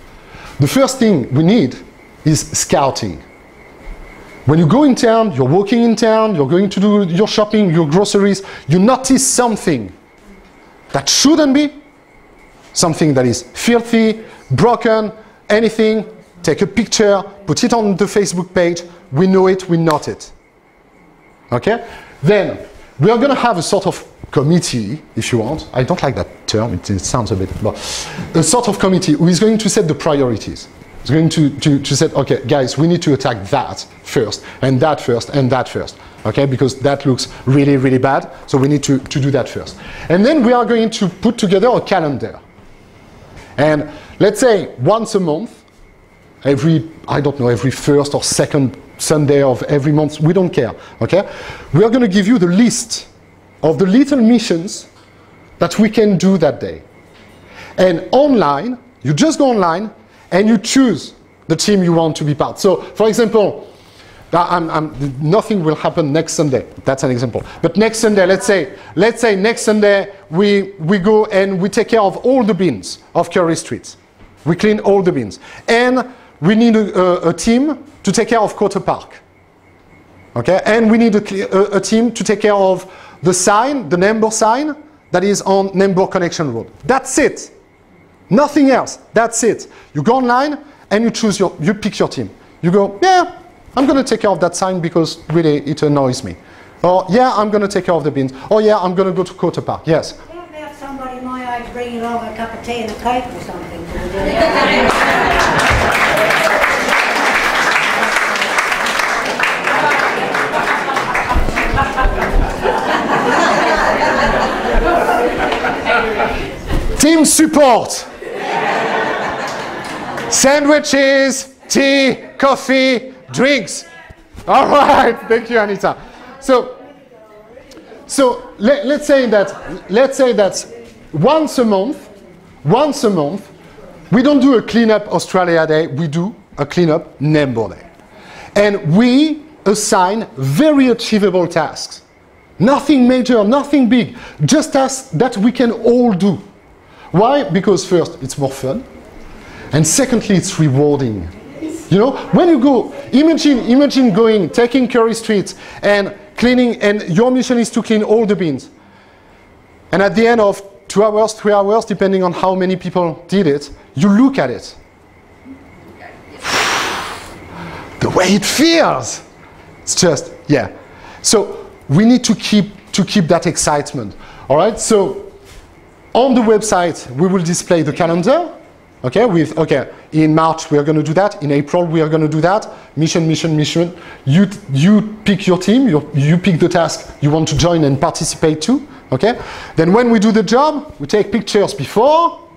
The first thing we need is scouting. When you go in town, you're walking in town, you're going to do your shopping, your groceries, you notice something that shouldn't be, something that is filthy, broken, anything, take a picture, put it on the Facebook page, we know it, we note it. Okay? Then, we are going to have a sort of committee, if you want. I don't like that term, it sounds a bit, but a sort of committee who is going to set the priorities. It's going to say, okay, guys, we need to attack that first, and that first, and that first. Okay, because that looks really, really bad, so we need to do that first. And then we are going to put together a calendar. And let's say once a month, every, I don't know, every first or second Sunday of every month. We don't care, okay? We are going to give you the list of the little missions that we can do that day. And online, you just go online and you choose the team you want to be part. So, for example, nothing will happen next Sunday. That's an example. But next Sunday, let's say next Sunday we go and we take care of all the bins of Curry Street. We clean all the bins. And we need a team to take care of Cotter Park. Okay? And we need a team to take care of the sign, the Nambour sign, that is on Nambour Connection Road. That's it. Nothing else. That's it. You go online and you choose you pick your team. You go, yeah, I'm going to take care of that sign because really it annoys me. Or yeah, I'm going to take care of the bins. Or yeah, I'm going to go to Cotter Park. Yes. How about somebody my age bringing along a cup of tea and a cake or something? Team support. Sandwiches, tea, coffee, drinks. All right, thank you, Anita. So let's say that once a month, we don't do a cleanup Australia Day. We do a cleanup Nambour Day, and we assign very achievable tasks. Nothing major, nothing big, just tasks that we can all do. Why? Because first, it's more fun, and secondly, it's rewarding. You know, when you go, imagine going, taking Curry Street and cleaning, and your mission is to clean all the bins. And at the end of 2 hours, 3 hours, depending on how many people did it, you look at it. The way it feels. It's just, yeah. So we need to keep that excitement. All right, so on the website, we will display the calendar. Okay, in March we are going to do that. In April we are going to do that. Mission. You pick your team. You pick the task you want to join and participate to. Okay. Then when we do the job, we take pictures before,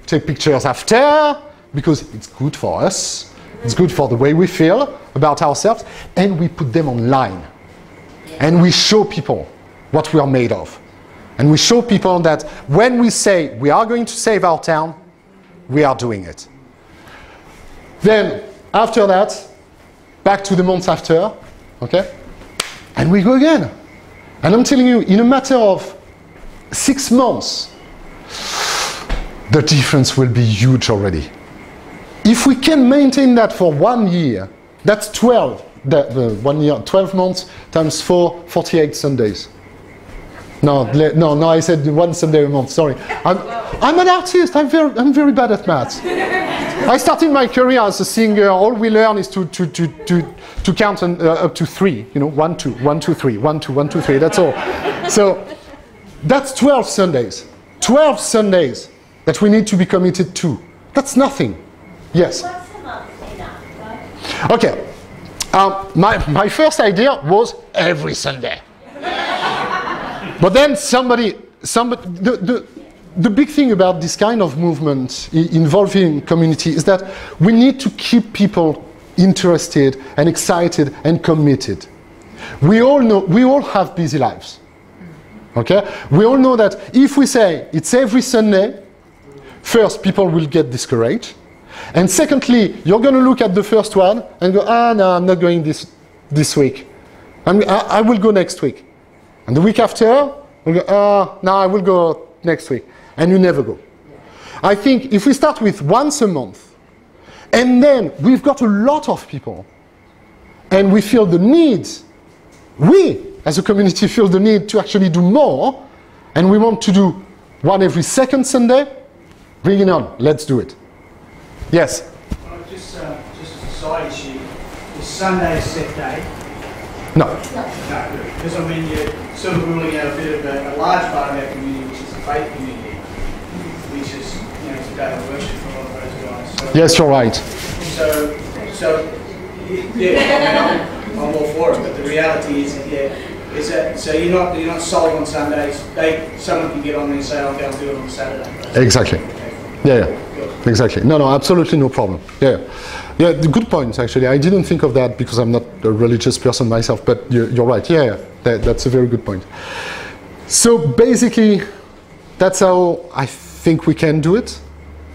take pictures after, because it's good for us. It's good for the way we feel about ourselves, and we put them online. And we show people what we are made of. And we show people that when we say we are going to save our town, we are doing it. Then, after that, back to the month after, okay? And we go again. And I'm telling you, in a matter of 6 months, the difference will be huge already. If we can maintain that for 1 year, that's 12. 1 year, 12 months times 4, 48 Sundays. No, I said 1 Sunday a month, sorry. I'm an artist, I'm very bad at maths. I started my career as a singer. All we learn is to count up to 3, you know, 1, 2, 1, 2, 3, 1, 2, 1, 2, 3, that's all. So that's 12 Sundays. 12 Sundays that we need to be committed to. That's nothing. Yes? Okay. My first idea was every Sunday. But then the big thing about this kind of movement involving community is that we need to keep people interested and excited and committed. We all have busy lives. Okay? We all know that if we say it's every Sunday, first, people will get discouraged. And secondly, you're going to look at the first one and go, no, I'm not going this week. I will go next week. And the week after, we'll go, no, I will go next week. And you never go. I think if we start with once a month, and then we've got a lot of people, and we feel the need, we as a community feel the need to actually do more, and we want to do one every second Sunday, bring it on, let's do it. Yes? Just as a side issue, is Sunday a set day? No. No, because I mean you're sort of ruling out a bit of a large part of our community, which is the faith community, which is, you know, it's a day of worship for a lot of those guys. So, yes, you're right. So yeah, I'm all for it, but the reality is, is that so you're not sold on Sundays. Someone can get on there and say, okay, I'll do it on Saturday. Exactly. Yeah. Exactly. No, absolutely no problem. Yeah. Yeah, good point, actually. I didn't think of that because I'm not a religious person myself, but you're right. Yeah, that's a very good point. So basically, that's how I think we can do it.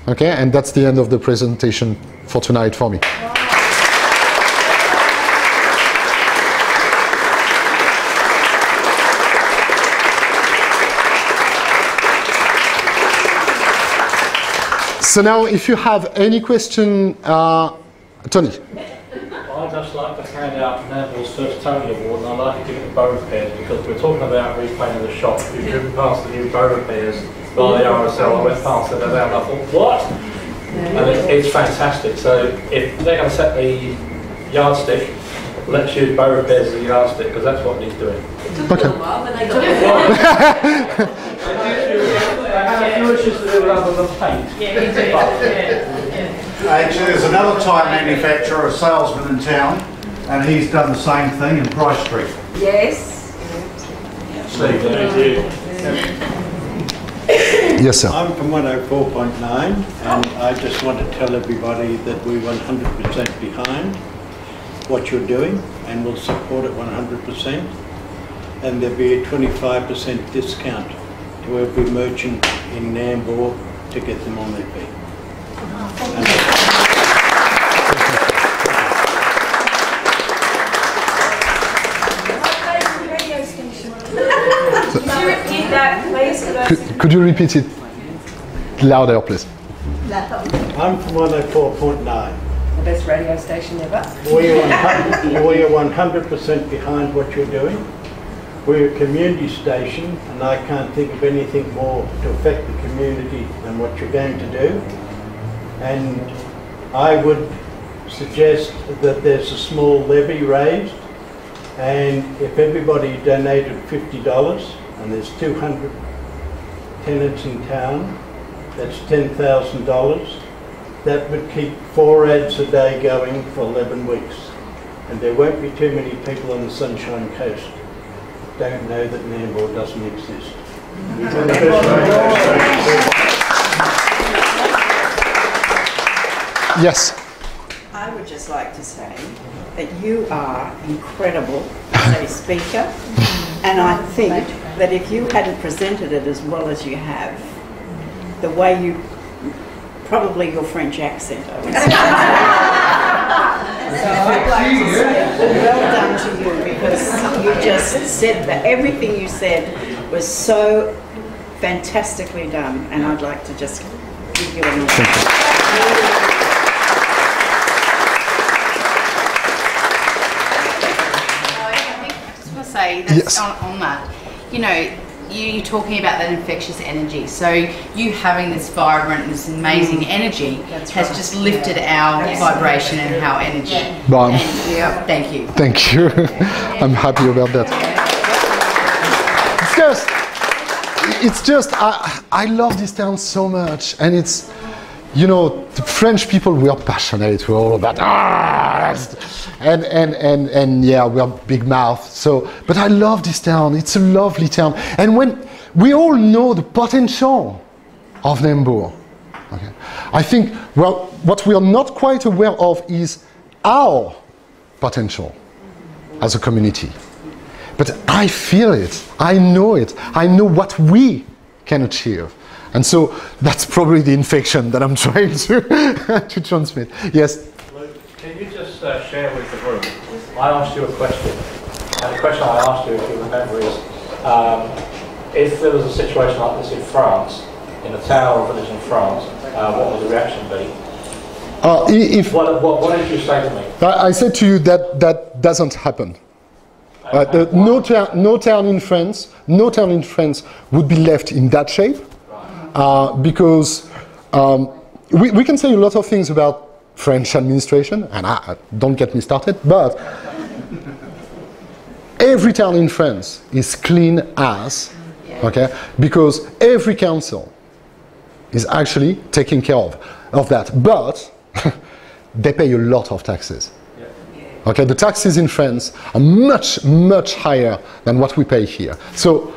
Okay, and that's the end of the presentation for tonight for me. So now, if you have any question, Tony. I'd just like to hand out Nambour's first Tony Award, and I'd like to give it to bow repairs, because we're talking about repainting the shop. We've driven past the new bow repairs by the RSL. I went past it and I thought, what? And it's fantastic. So if they're going to set the yardstick, let's use bow repairs as a yardstick, because that's what needs doing. Okay. Actually, there's another tyre manufacturer, a salesman in town, and he's done the same thing in Price Street. Yes. Steve, yes, sir. I'm from 104.9, and I just want to tell everybody that we're 100% behind what you're doing, and we'll support it 100%. And there'll be a 25% discount to every merchant in Nambour to get them on their feet. Could you repeat that, please? Could you repeat it louder, please? I'm from 104.9. The best radio station ever. We are 100% behind what you're doing. We're a community station, and I can't think of anything more to affect the community than what you're going to do. And I would suggest that there's a small levy raised, and if everybody donated $50, and there's 200 tenants in town, that's $10,000. That would keep 4 ads a day going for 11 weeks. And there won't be too many people on the Sunshine Coast don't know that Nambour doesn't exist. Yes. I would just like to say that you are incredible as a speaker, and I think that if you hadn't presented it as well as you have, the way you, probably your French accent, I would say. So I'd like to say well done to you, because you just said that everything you said was so fantastically done, and I'd like to just give you an say that's on that, you know, you talking about that infectious energy, so you having this vibrant, this amazing energy has just lifted our vibration and our energy. And, thank you. Thank you. I'm happy about that. It's just I love this town so much, and it's, you know, the French people, we are passionate, we're all about and yeah, we are big mouth. So, but I love this town. It's a lovely town, and when we all know the potential of Nambour, okay, I think, well, what we are not quite aware of is our potential as a community. But I feel it. I know it. I know what we can achieve. And so that's probably the infection that I'm trying to transmit. Yes? Can you just share with the group? I asked you a question, and the question I asked you, if you remember, is if there was a situation like this in France, in a town or village in France, what would the reaction be? What did you say to me? I said to you that that doesn't happen. No town in France would be left in that shape, because we can say a lot of things about French administration, and don't get me started, but every town in France is clean as, okay, because every council is actually taking care of that, but they pay a lot of taxes. Okay, the taxes in France are much, much higher than what we pay here. So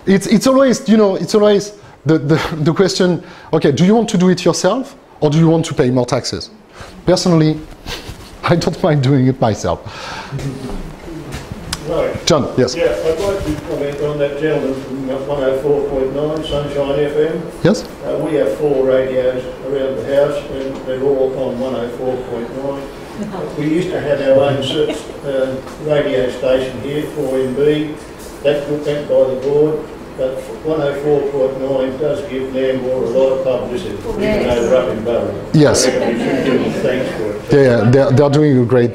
it's always, you know, it's always the question, okay, do you want to do it yourself, or do you want to pay more taxes? Personally, I don't mind doing it myself. Right. John, yes. Yeah, I'd like to comment on that gentleman from 104.9 Sunshine FM. Yes. We have 4 radios around the house and they're all on 104.9. We used to have our own radio station here, 4MB. That went by the board, but 104.9 does give Nambour a lot of publicity, even though they're up in Bury. Yes. Thanks for it. Yeah, they're doing a great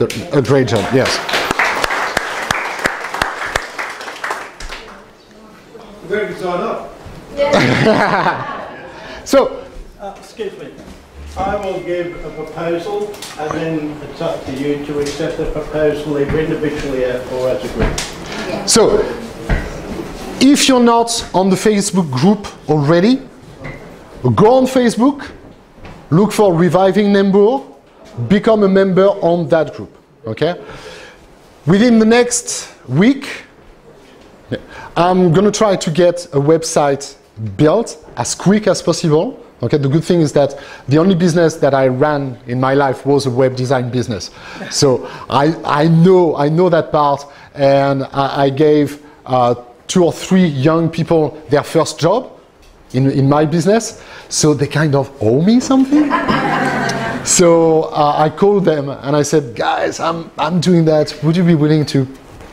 job, yes. Ready to sign up? So, excuse me. I will give a proposal, and then it's up to you to accept the proposal either individually or as a group. So, if you're not on the Facebook group already, go on Facebook, look for Reviving Nambour, become a member on that group. Okay? Within the next week, I'm going to try to get a website built as quick as possible. Okay, the good thing is that the only business that I ran in my life was a web design business. So I know that part, and I gave 2 or 3 young people their first job in my business. So they kind of owe me something. So I called them and I said, guys, I'm doing that. Would you be willing to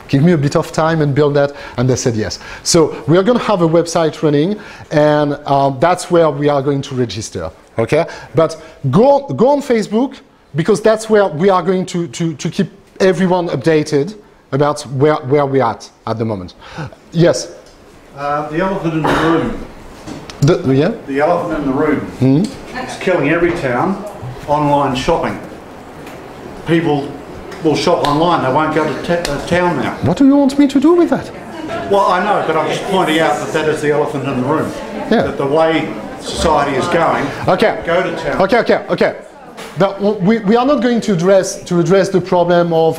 give me a bit of time and build that? And they said yes. So we are going to have a website running, and that's where we are going to register. Okay? But go on Facebook, because that's where we are going to keep everyone updated about where we are at the moment. Yes? The elephant in the room. The elephant in the room. It's killing every town. Online shopping. People will shop online, they won't go to town now. What do you want me to do with that? Well, I know, but I'm just pointing out that is the elephant in the room. Yeah. That the way society is going, okay. Go to town. Okay. We are not going to address the problem of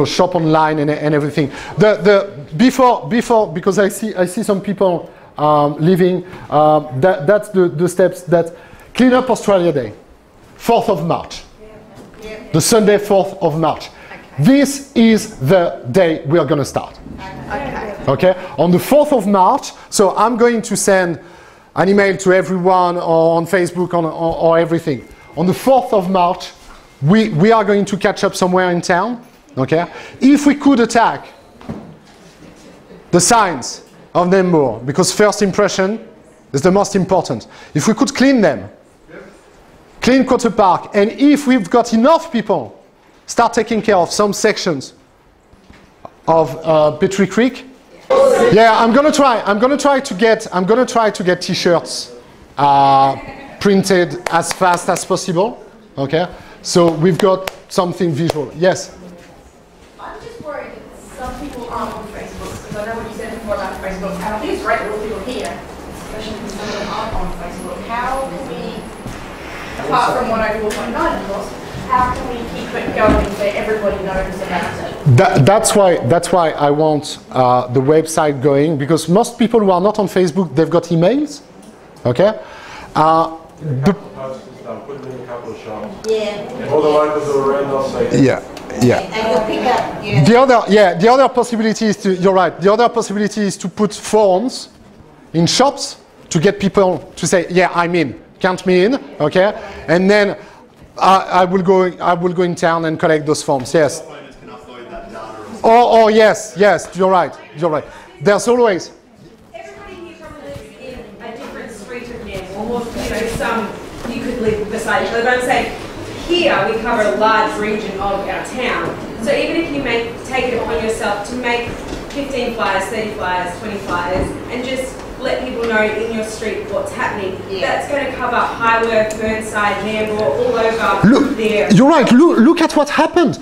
shop online and everything. Before, because I see some people leaving. That's the steps that Clean Up Australia Day, 4th of March. The Sunday 4th of March. Okay. This is the day we are going to start. Okay? On the 4th of March, so I'm going to send an email to everyone on Facebook or everything. On the 4th of March, we are going to catch up somewhere in town. Okay? If we could attack the signs of Nambour, because first impression is the most important. If we could clean them, clean Quarter Park, and if we've got enough people, start taking care of some sections of Petrie Creek. Yeah, I'm gonna try to get T-shirts printed as fast as possible. Okay, so we've got something visual. Yes. I'm just worried that some people aren't on Facebook, because I know what you said before about Facebook, and I think it's great that all people here, especially because some of them aren't on Facebook. How can we, apart from 104.9 of course, how can we keep it going so everybody knows about it? That's why I want the website going, because most people who are not on Facebook, they've got emails. Okay. Put them in a couple of shops. Yeah. All the locals who are around, they'll see. Yeah. And you'll pick up. The other possibility is to. You're right. The other possibility is to put forms in shops to get people to say, "Yeah, I'm in. Count me in." Okay. And then I will go in town and collect those forms. Yes. Oh yes. You're right. There's always. Everybody here probably lives in a different street of Nambour, some you could live beside each other. But I'm saying here we cover a large region of our town. So even if you take it upon yourself to make 15 flyers, 30 flyers, 20 flyers, and just let people know in your street what's happening, that's going to cover Highworth, Burnside, Nambour, all over there. You're right. Look at what happened.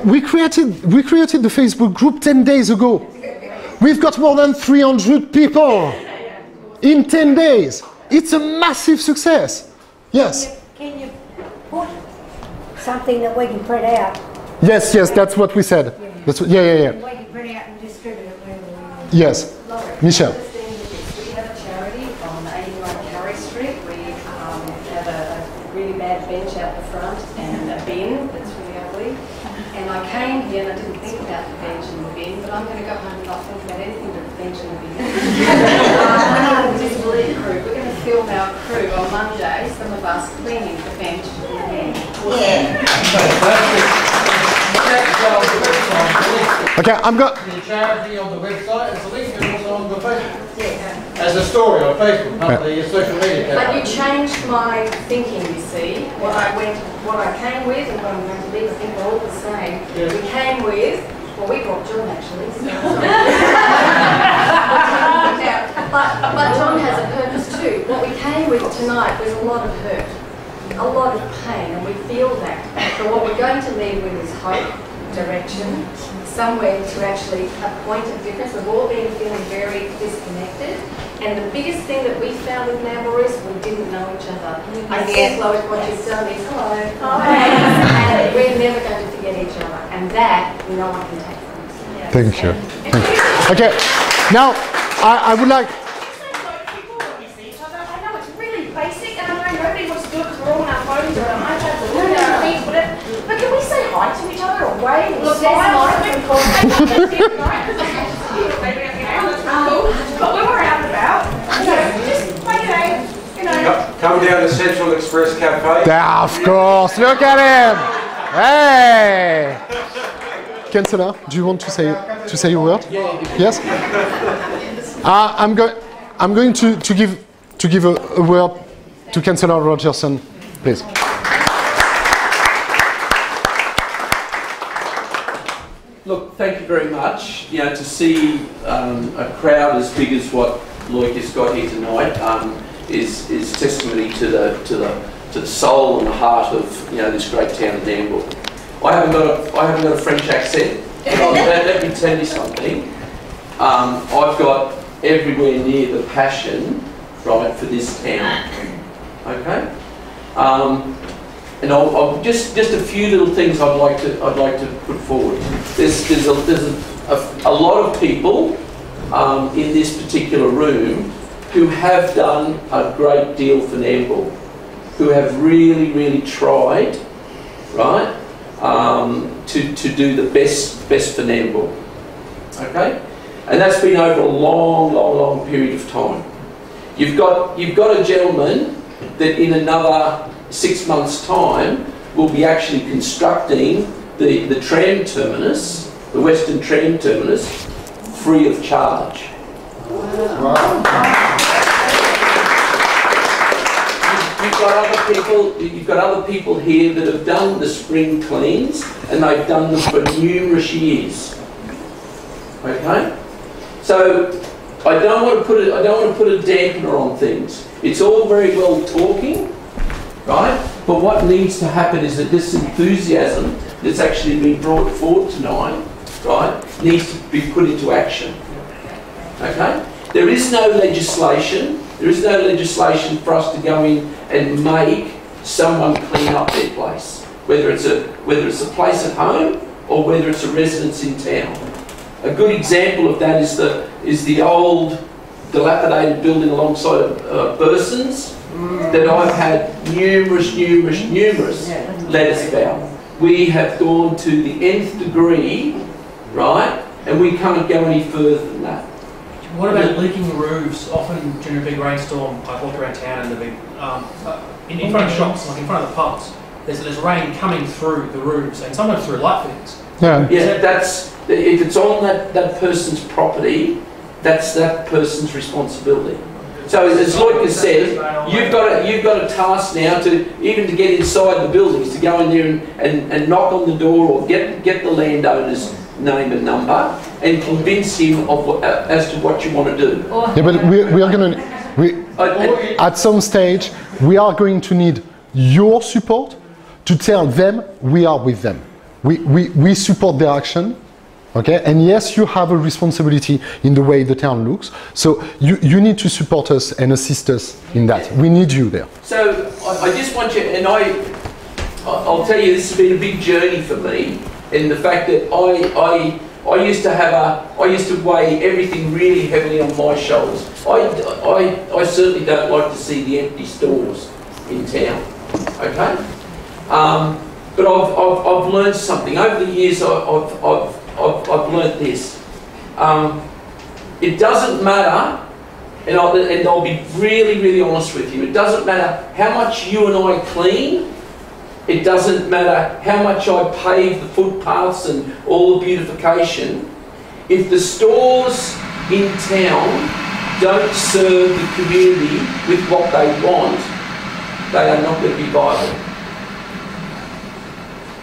We created the Facebook group 10 days ago. We've got more than 300 people in 10 days. It's a massive success. Yes. Can you put something that we can print out? Yes, that's what we said. That's what, yeah. We can print out and distribute it wherever we want. Yes. Michelle. We have a charity on 81 Carey Street. We have a really bad bench out the front, and not think about anything but the bench and the beer. Disability crew. We're going to film our crew on Monday, some of us cleaning the bench and the Okay, I'm going. The charity on the website, it's a link and also on the Facebook. As a story on Facebook, not the social media. But you changed my thinking, you see. What I came with and what I'm going to leave, I think we're all the same. Yeah. We came with, well, we brought John actually. So but John has a purpose too. What we came with tonight was a lot of hurt, a lot of pain, and we feel that. But what we're going to leave with is hope, direction, somewhere to actually a point of difference. We've all been feeling very disconnected. And the biggest thing that we found with Nambour is we didn't know each other. I think, Lois, what you've done is hello. And we're never going to forget each other. And that no one can take from us. Thank you. Thank you. Okay, now I would like. I know it's really basic, and I know nobody wants to do it because we're all on our phones or on iPads or whatever. But can we say hi to each other or wave or smile? But when we're out and about, just like you know. Come down to Central Express Cafe. Yeah, of course. Look at him. Hey. Councillor, do you want to say a word? Yes. I'm going to give a word to Councillor Rogerson, please. Look, thank you very much. You know, to see a crowd as big as what Loic has got here tonight is testimony to the soul and the heart of this great town of Nambour. I haven't got a French accent. Let me tell you something. I've got everywhere near the passion, right, for this town. Okay. And I'll just a few little things I'd like to put forward. There's a lot of people in this particular room who have done a great deal for Nambour, who have really tried, right, to do the best for Nambour. Okay, and that's been over a long period of time. You've got a gentleman that in another 6 months' time will be actually constructing the tram terminus, the Western tram terminus, free of charge. You've got other people here that have done the spring cleans, and they've done them for numerous years. Okay, so I don't want to put a dampener on things. It's all very well talking, right? But what needs to happen is that this enthusiasm that's actually been brought forward tonight, right, needs to be put into action. Okay? There is no legislation. There is no legislation for us to go in and make someone clean up their place, whether it's a place at home or whether it's a residence in town. A good example of that is the old dilapidated building alongside of Burson's that I've had numerous letters about. We have gone to the nth degree, right, and we can't go any further than that. What about leaking roofs? Often during a big rainstorm, I walk around town and there'll be in front of shops, like in front of the pubs, there's rain coming through the roofs and sometimes through light fittings. Yeah. If it's on that person's property, that's that person's responsibility. So as Loic has said, you've got a task now to get inside the buildings, to go in there and knock on the door or get the landowner's name and number and convince him of as to what you want to do. Yeah, but we are going to at some stage we are going to need your support to tell them we are with them. We support their action. Okay, and yes, you have a responsibility in the way the town looks. So you need to support us and assist us in that. We need you there. So I just want you, and I'll tell you, this has been a big journey for me, in the fact that I used to weigh everything really heavily on my shoulders. I certainly don't like to see the empty stores in town. Okay, but I've learned something over the years. I've learnt this. It doesn't matter, and I'll be really, really honest with you, it doesn't matter how much you and I clean, it doesn't matter how much I pave the footpaths and all the beautification, if the stores in town don't serve the community with what they want, they are not going to be viable.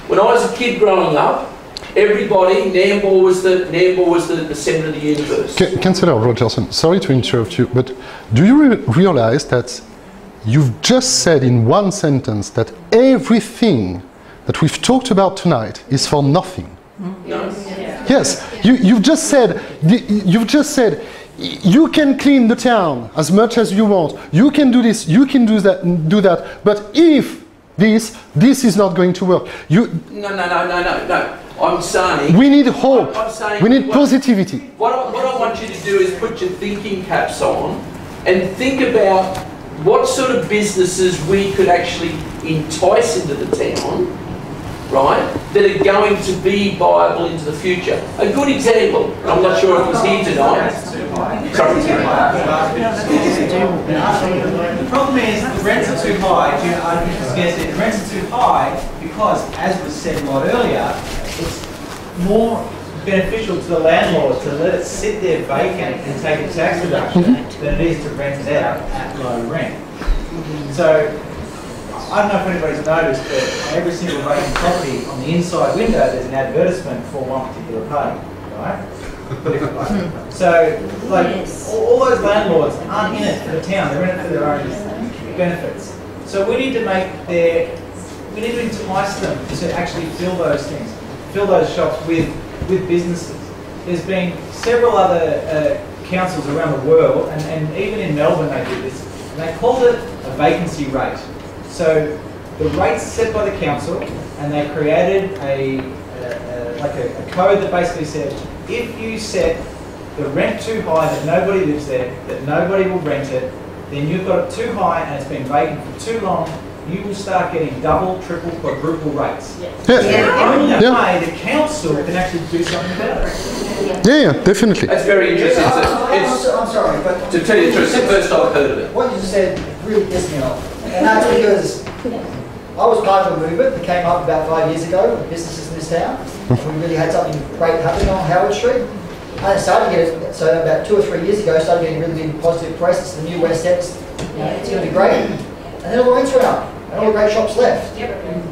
When I was a kid growing up, everybody, Nambour was the centre of the universe. Councillor Rogerson, sorry to interrupt you, but do you realise that you've just said in one sentence that everything that we've talked about tonight is for nothing? No. Yes, you've just said you can clean the town as much as you want. You can do this. You can do that. But if this is not going to work, No. I'm saying we need hope. We need positivity. What I want you to do is put your thinking caps on and think about what sort of businesses we could actually entice into the town, right, that are going to be viable into the future. A good example, and I'm not sure if he's here tonight. Sorry. The problem is the rents are too high. The rents are too high because, as was said a lot earlier, it's more beneficial to the landlord to let it sit there vacant and take a tax reduction than it is to rent it out at low rent. So, I don't know if anybody's noticed, but on every single vacant property, on the inside window, there's an advertisement for one particular party, right? So, like, all those landlords aren't in it for the town, they're in it for their own benefits. So we need to entice them to actually fill those things, fill those shops with businesses. There's been several other councils around the world, and even in Melbourne they did this, and they called it a vacancy rate. So the rate's set by the council, and they created a code that basically said, if you set the rent too high that nobody lives there, that nobody will rent it, then you've got it too high and it's been vacant for too long, you will start getting double, triple, quadruple rates. Yes. Only way the council can actually do something about it. Yeah, definitely. That's very interesting. I'm sorry, but to tell you the truth, it's the first I've heard of it. What you just said really pissed me off. And that's because I was part of a movement that came up about 5 years ago with businesses in this town. And we really had something great happening on Howard Street. And it started to get, so about 2 or 3 years ago, started getting really positive press. It's the new West End, it's going to be great. And then all the rents went up, and all the great shops left. And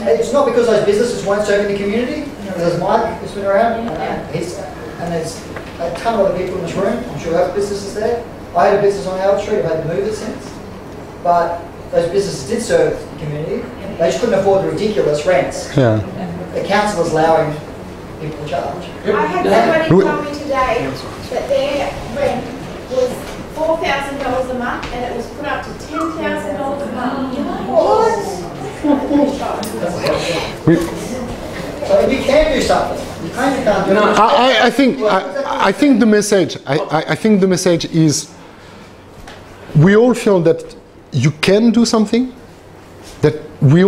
it's not because those businesses weren't serving the community. There's Mike who's been around, and there's a ton of other people in this room. I'm sure have businesses there. I had a business on Howard Street, I've had to move it since. But those businesses did serve the community. They just couldn't afford the ridiculous rents. Yeah. The council is allowing people to charge. I had somebody tell me today that their rent was $4,000 a month and it was put up to $10,000 a month. What? So we can do something. You kind of can't do it. I think the message is we all feel that you can do something, that we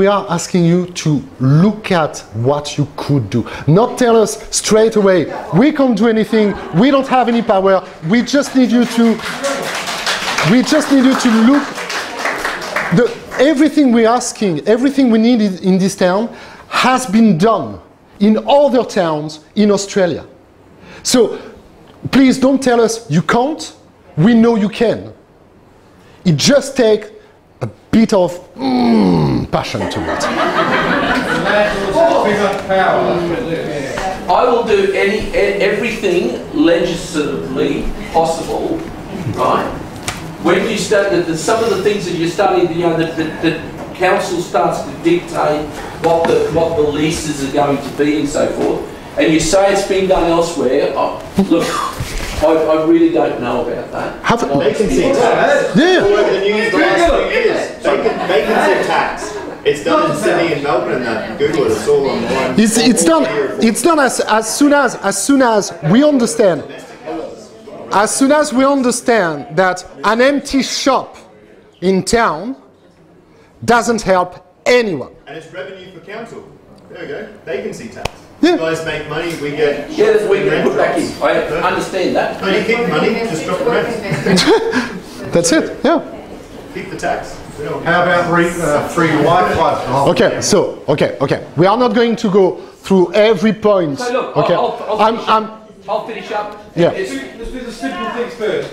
are asking you to look at what you could do. Not tell us straight away, we can't do anything, we don't have any power, we just need you to look. Everything we're asking, everything we need in this town has been done in other towns in Australia. So please don't tell us you can't, we know you can. It just takes a bit of passion to it. I will do everything legislatively possible, right? When you start, some of the things that you're studying, that council starts to dictate what the leases are going to be and so forth, and you say it's been done elsewhere. Look, I really don't know about that. Vacancy tax. Yeah. All over the news the last 2 years. Vacancy tax. It's done in Sydney and Melbourne. That Google it. It's all online. It's done. It's done as soon as we understand. As soon as we understand that an empty shop in town doesn't help anyone. And it's revenue for council. There we go. Vacancy tax. You guys make money, we get... Yeah, we can put back in. I understand that. No, you keep the money, just drop the rent. That's it, yeah. Keep the tax. How about free Wi-Fi? Okay, so, okay. We are not going to go through every point. So look, okay. I'll finish up. Yeah. Let's do the simple things first.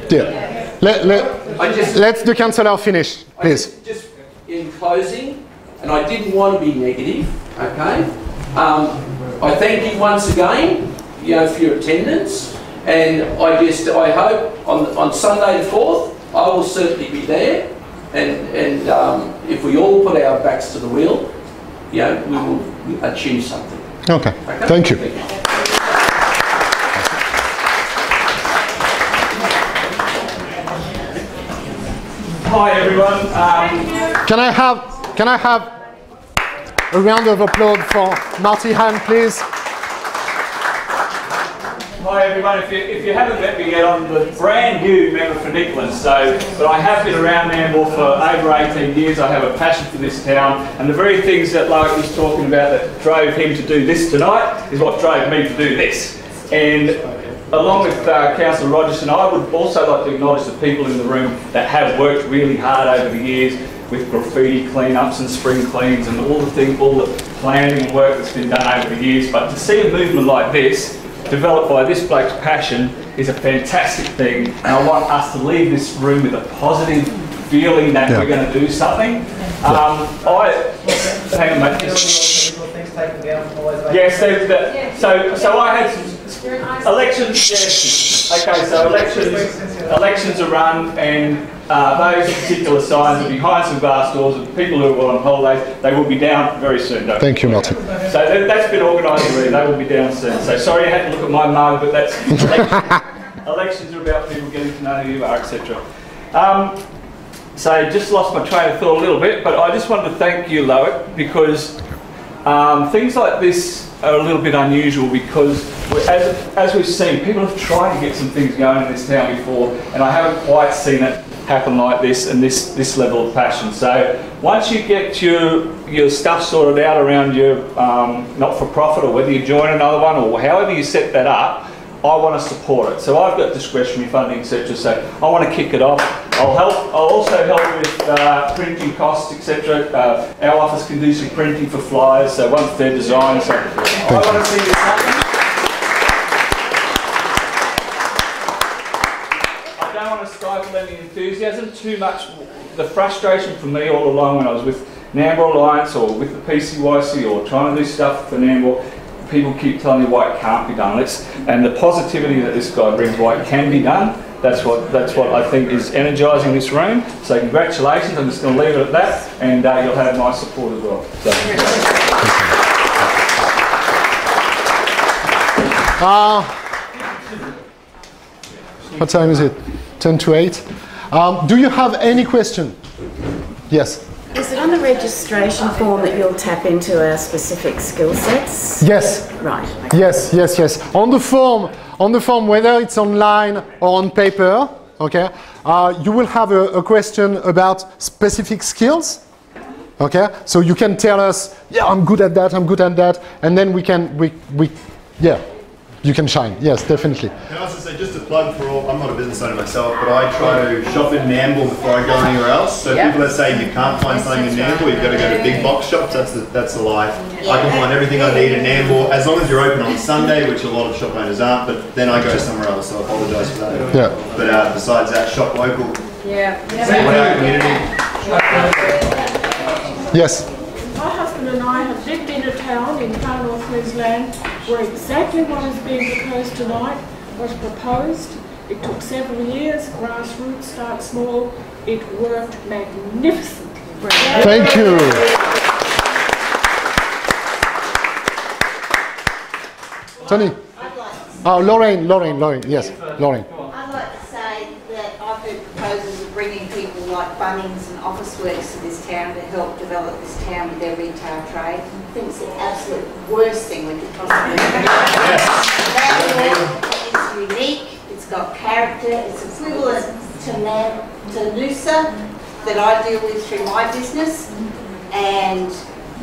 Yeah. Let the councillor finish, please. Just in closing, and I didn't want to be negative, okay? I thank you once again, for your attendance, and I hope on Sunday the 4th, I will certainly be there, and if we all put our backs to the wheel, we will achieve something. Okay. Thank you. Hi everyone. Can I have a round of applause for Marty Han, please? Hi everyone. If you haven't met me yet, I'm the brand new member for Nicholas. But I have been around Nambour for over 18 years. I have a passion for this town, and the very things that Loic was talking about that drove him to do this tonight is what drove me to do this. And along with Councillor Rogerson, I would also like to acknowledge the people in the room that have worked really hard over the years with graffiti clean-ups and spring cleans and all the planning and work that's been done over the years. But to see a movement like this, developed by this bloke's passion, is a fantastic thing. And I want us to leave this room with a positive feeling that we're going to do something. Hang on, mate. Yes, so I had some elections. Okay, so elections are run, and those particular signs are behind some glass doors of people who are on holidays. They will be down very soon. Thank you, Martin. So that's been organised already. They will be down soon. So sorry you had to look at my mug, but that's elections are about people getting to know who you are, etc. So just lost my train of thought a little bit, but I just wanted to thank you, Loic, because things like this are a little bit unusual because, as we've seen, people have tried to get some things going in this town before, and I haven't quite seen it happen like this and this level of passion. So once you get your stuff sorted out around your not-for-profit, or whether you join another one, or however you set that up, I want to support it. So I've got discretionary funding, etc. So I want to kick it off. I'll also help with printing costs, etc. Our office can do some printing for flyers. So once they're designed, so I want to see this happen. I don't want to stifle any enthusiasm too much. The frustration for me all along when I was with Nambour Alliance or with the PCYC or trying to do stuff for Nambour, people keep telling me why it can't be done. And the positivity that this guy brings, why it can be done, that's what I think is energising this room. So congratulations, I'm just going to leave it at that, and you'll have my support as well. So. What time is it? 10 to 8. Do you have any question? Yes. Is it on the registration form that you'll tap into our specific skill sets? Yes. Right. Okay. Yes. On the form, whether it's online or on paper, okay, you will have a question about specific skills. Okay, so you can tell us, yeah, I'm good at that, and then you can shine. Yes, definitely. Can I also say, just a plug for all, I'm not a business owner myself, but I try to shop in Nambour before I go anywhere else. So people that say you can't find something in Nambour, you've got to go to big box shops, that's the lie. I can find everything I need in Nambour, as long as you're open on Sunday, which a lot of shop owners aren't, but then I go somewhere else, so I apologise for that. Yeah. But besides that, shop local. Yeah. Support our community. Yes. My husband and I have lived in a town in far north Queensland where exactly what is being proposed tonight was proposed. It took several years, grassroots, start small. It worked magnificently. Thank you. Tony. Oh, Lorraine, yes, Lorraine. I'd like to say that I've heard proposals of bringing people like Bunnings and Officeworks to this town to help develop this town with their retail trade. I think it's the absolute worst thing we could possibly do. It's unique, it's got character, it's equivalent to Noosa that I deal with through my business, and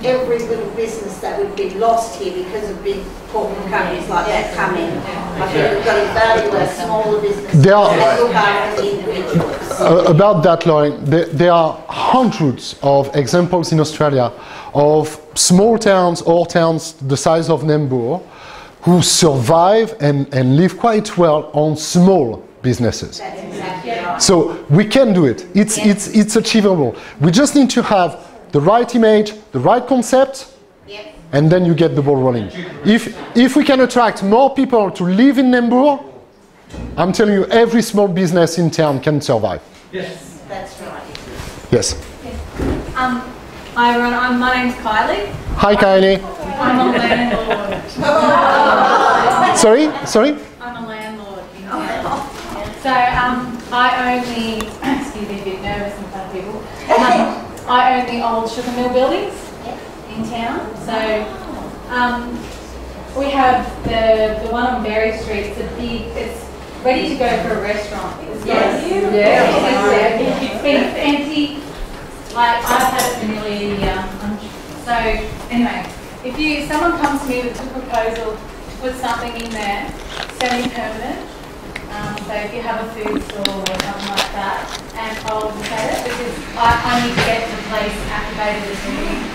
every little business that would be lost here because of big corporate companies like that come in. I think we've got to value our smaller businesses There are- and look after the individuals. About that, Lauren, there are hundreds of examples in Australia of small towns or towns the size of Nambour who survive and live quite well on small businesses. That's exactly right. So we can do it. It's achievable. We just need to have the right image, the right concept, and then you get the ball rolling. If we can attract more people to live in Nambour, I'm telling you, every small business in town can survive. Yes, that's right. Yes. Hi everyone, my name's Kylie. Hi, Kylie. I'm a landlord. Sorry? I'm a landlord. So I own the, excuse me, a bit nervous in front of people. I own the old sugar mill buildings in town. So we have the one on Berry Street. It's ready to go for a restaurant. It's been fancy. Like, I've had it for nearly a year. So anyway, if someone comes to me with a proposal to put something in there, semi-permanent, so if you have a food store or something like that, and I'll look at it because I need to get the place activated as moving.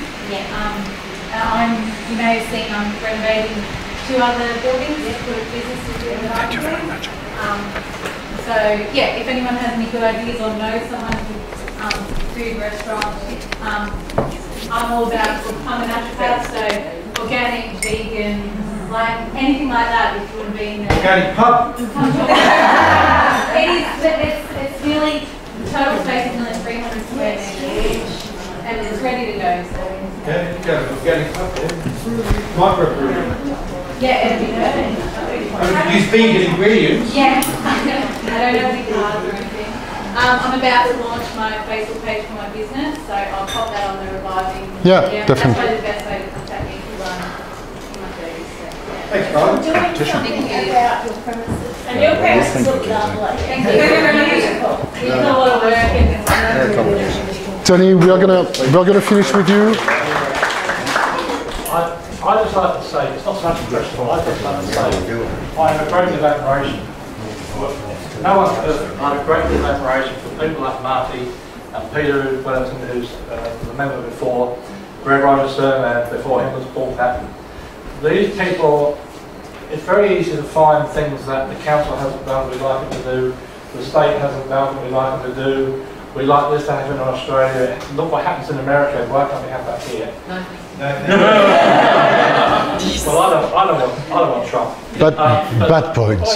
And you may have seen I'm renovating 2 other buildings for businesses in the Thank you very much. So yeah, if anyone has any good ideas or knows someone who food restaurant, I'm all about, I'm a naturopath, so organic, vegan, like anything like that if you want to be in there. Organic pub. It's nearly, the total space is nearly 300 square meters and it's ready to go. So. Organic pub, microbrewery. Yeah, it'll be perfect. Use vegan ingredients. Yeah, I don't have any cards or anything. I'm about to launch my Facebook page for my business, so I'll pop that on the reviving. Yeah, definitely. That's probably the best way to contact me if you run my service. Thanks, Brian. Doing something about your premises. And your premises look lovely. Thank you. Beautiful. You've done a lot of work in this. Tony, we're gonna finish with you. I just like to say, it's not so much a question, I just like to say, I have a great deal of admiration. No one's perfect. I have a great deal of admiration for people like Marty and Peter Wellington, who's the member before, Greg Rogerson, and before him was Paul Patton. These people, it's very easy to find things that the council hasn't done we'd like it to do, the state hasn't done what we'd like it to do. We like this to happen in Australia. Look what happens in America. Why can't we have that here? Well, I don't want Trump. Bad points.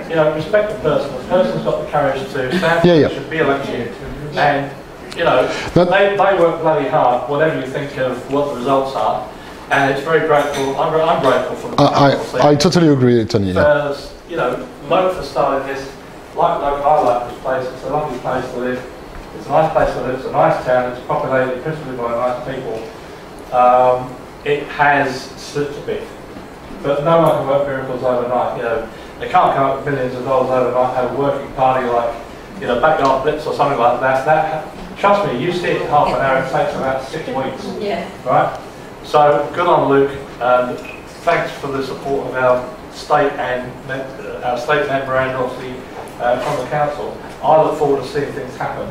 You know, respect the person. The person's got the courage to stand should be elected, and you know they work bloody hard. Whatever you think of what the results are, and it's very grateful. I'm grateful for the I totally agree, Tony. because you know, Loke for starting this. Like I like this place. It's a lovely place to live. It's a nice place to live. It's a nice town. It's populated principally by nice people. It has slipped a bit, but no one can work miracles overnight. You know, they can't come up with millions of dollars overnight. Have a working party like, you know, Backyard Blitz or something like that. Trust me, you see it in half an hour. It takes about 6 weeks. Yeah. Right. So good on Luke, and thanks for the support of our state and our state member and obviously from the council. I look forward to seeing things happen.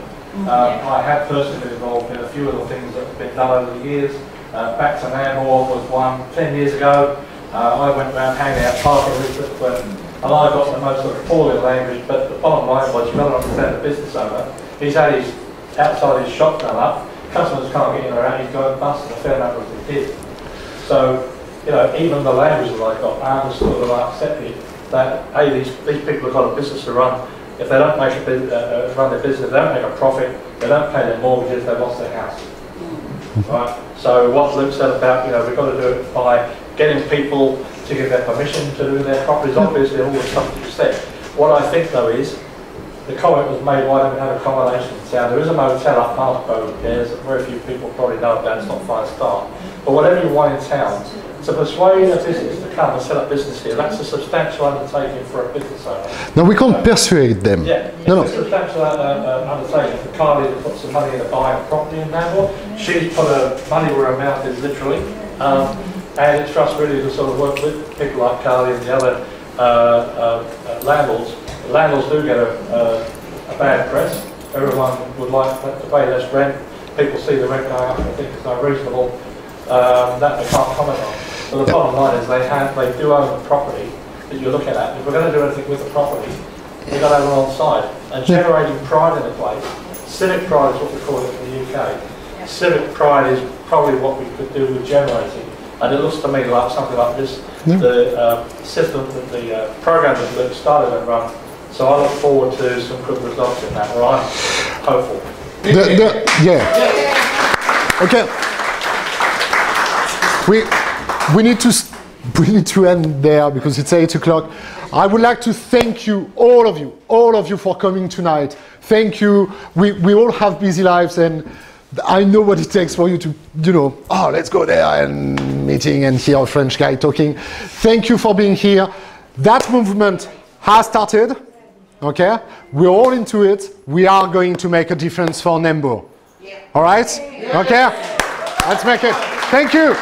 I have personally been involved in a few of the things that have been done over the years. Back to Nambour was one 10 years ago. I went around hanging out parking and I got the most appalling language, but the bottom line was, you've got to understand the business owner. He's had his outside his shop done up, customers can't get in or out, he's going bust, and a fair number of them did. So, you know, even the language that I got, I understood and I accepted that, hey, these people have got a business to run. If they don't make run their business, they don't make a profit, they don't pay their mortgages, they've lost their house. Right? So what Luke said about, you know, we've got to do it by getting people to give their permission to do their properties, obviously all the stuff that you said. What I think though is, the comment was made, why don't we have accommodation in town? There is a motel up past Bow Repairs that very few people probably know about, it's not 5-star. But whatever you want in town, to persuade a business to come and set up business here, that's a substantial undertaking for a business owner. No, we can't persuade them. Yeah, it's a substantial undertaking for Carly to put some money into buying a property in Nambour. She's put her money where her mouth is, literally. And it's for us really to sort of work with people like Carly and the other landlords. Landlords do get a bad press. Everyone would like to pay less rent. People see the rent going up and think it's unreasonable. That they can't comment on. So the bottom line is they do own the property that you're looking at. If we're going to do anything with the property, we've got to have it on side. And generating pride in the place, civic pride is what we call it in the UK. Civic pride is probably what we could do with generating. And it looks to me like something like this, the system, the program that started and run. So I look forward to some good results in that, or I'm hopeful. Okay. We need to end there because it's 8 o'clock. I would like to thank you, all of you for coming tonight. Thank you. We all have busy lives, and I know what it takes for you to, oh, let's go there and meeting and hear a French guy talking. Thank you for being here. That movement has started, okay? We're all into it. We are going to make a difference for Nambour. All right? Okay? Let's make it. Thank you.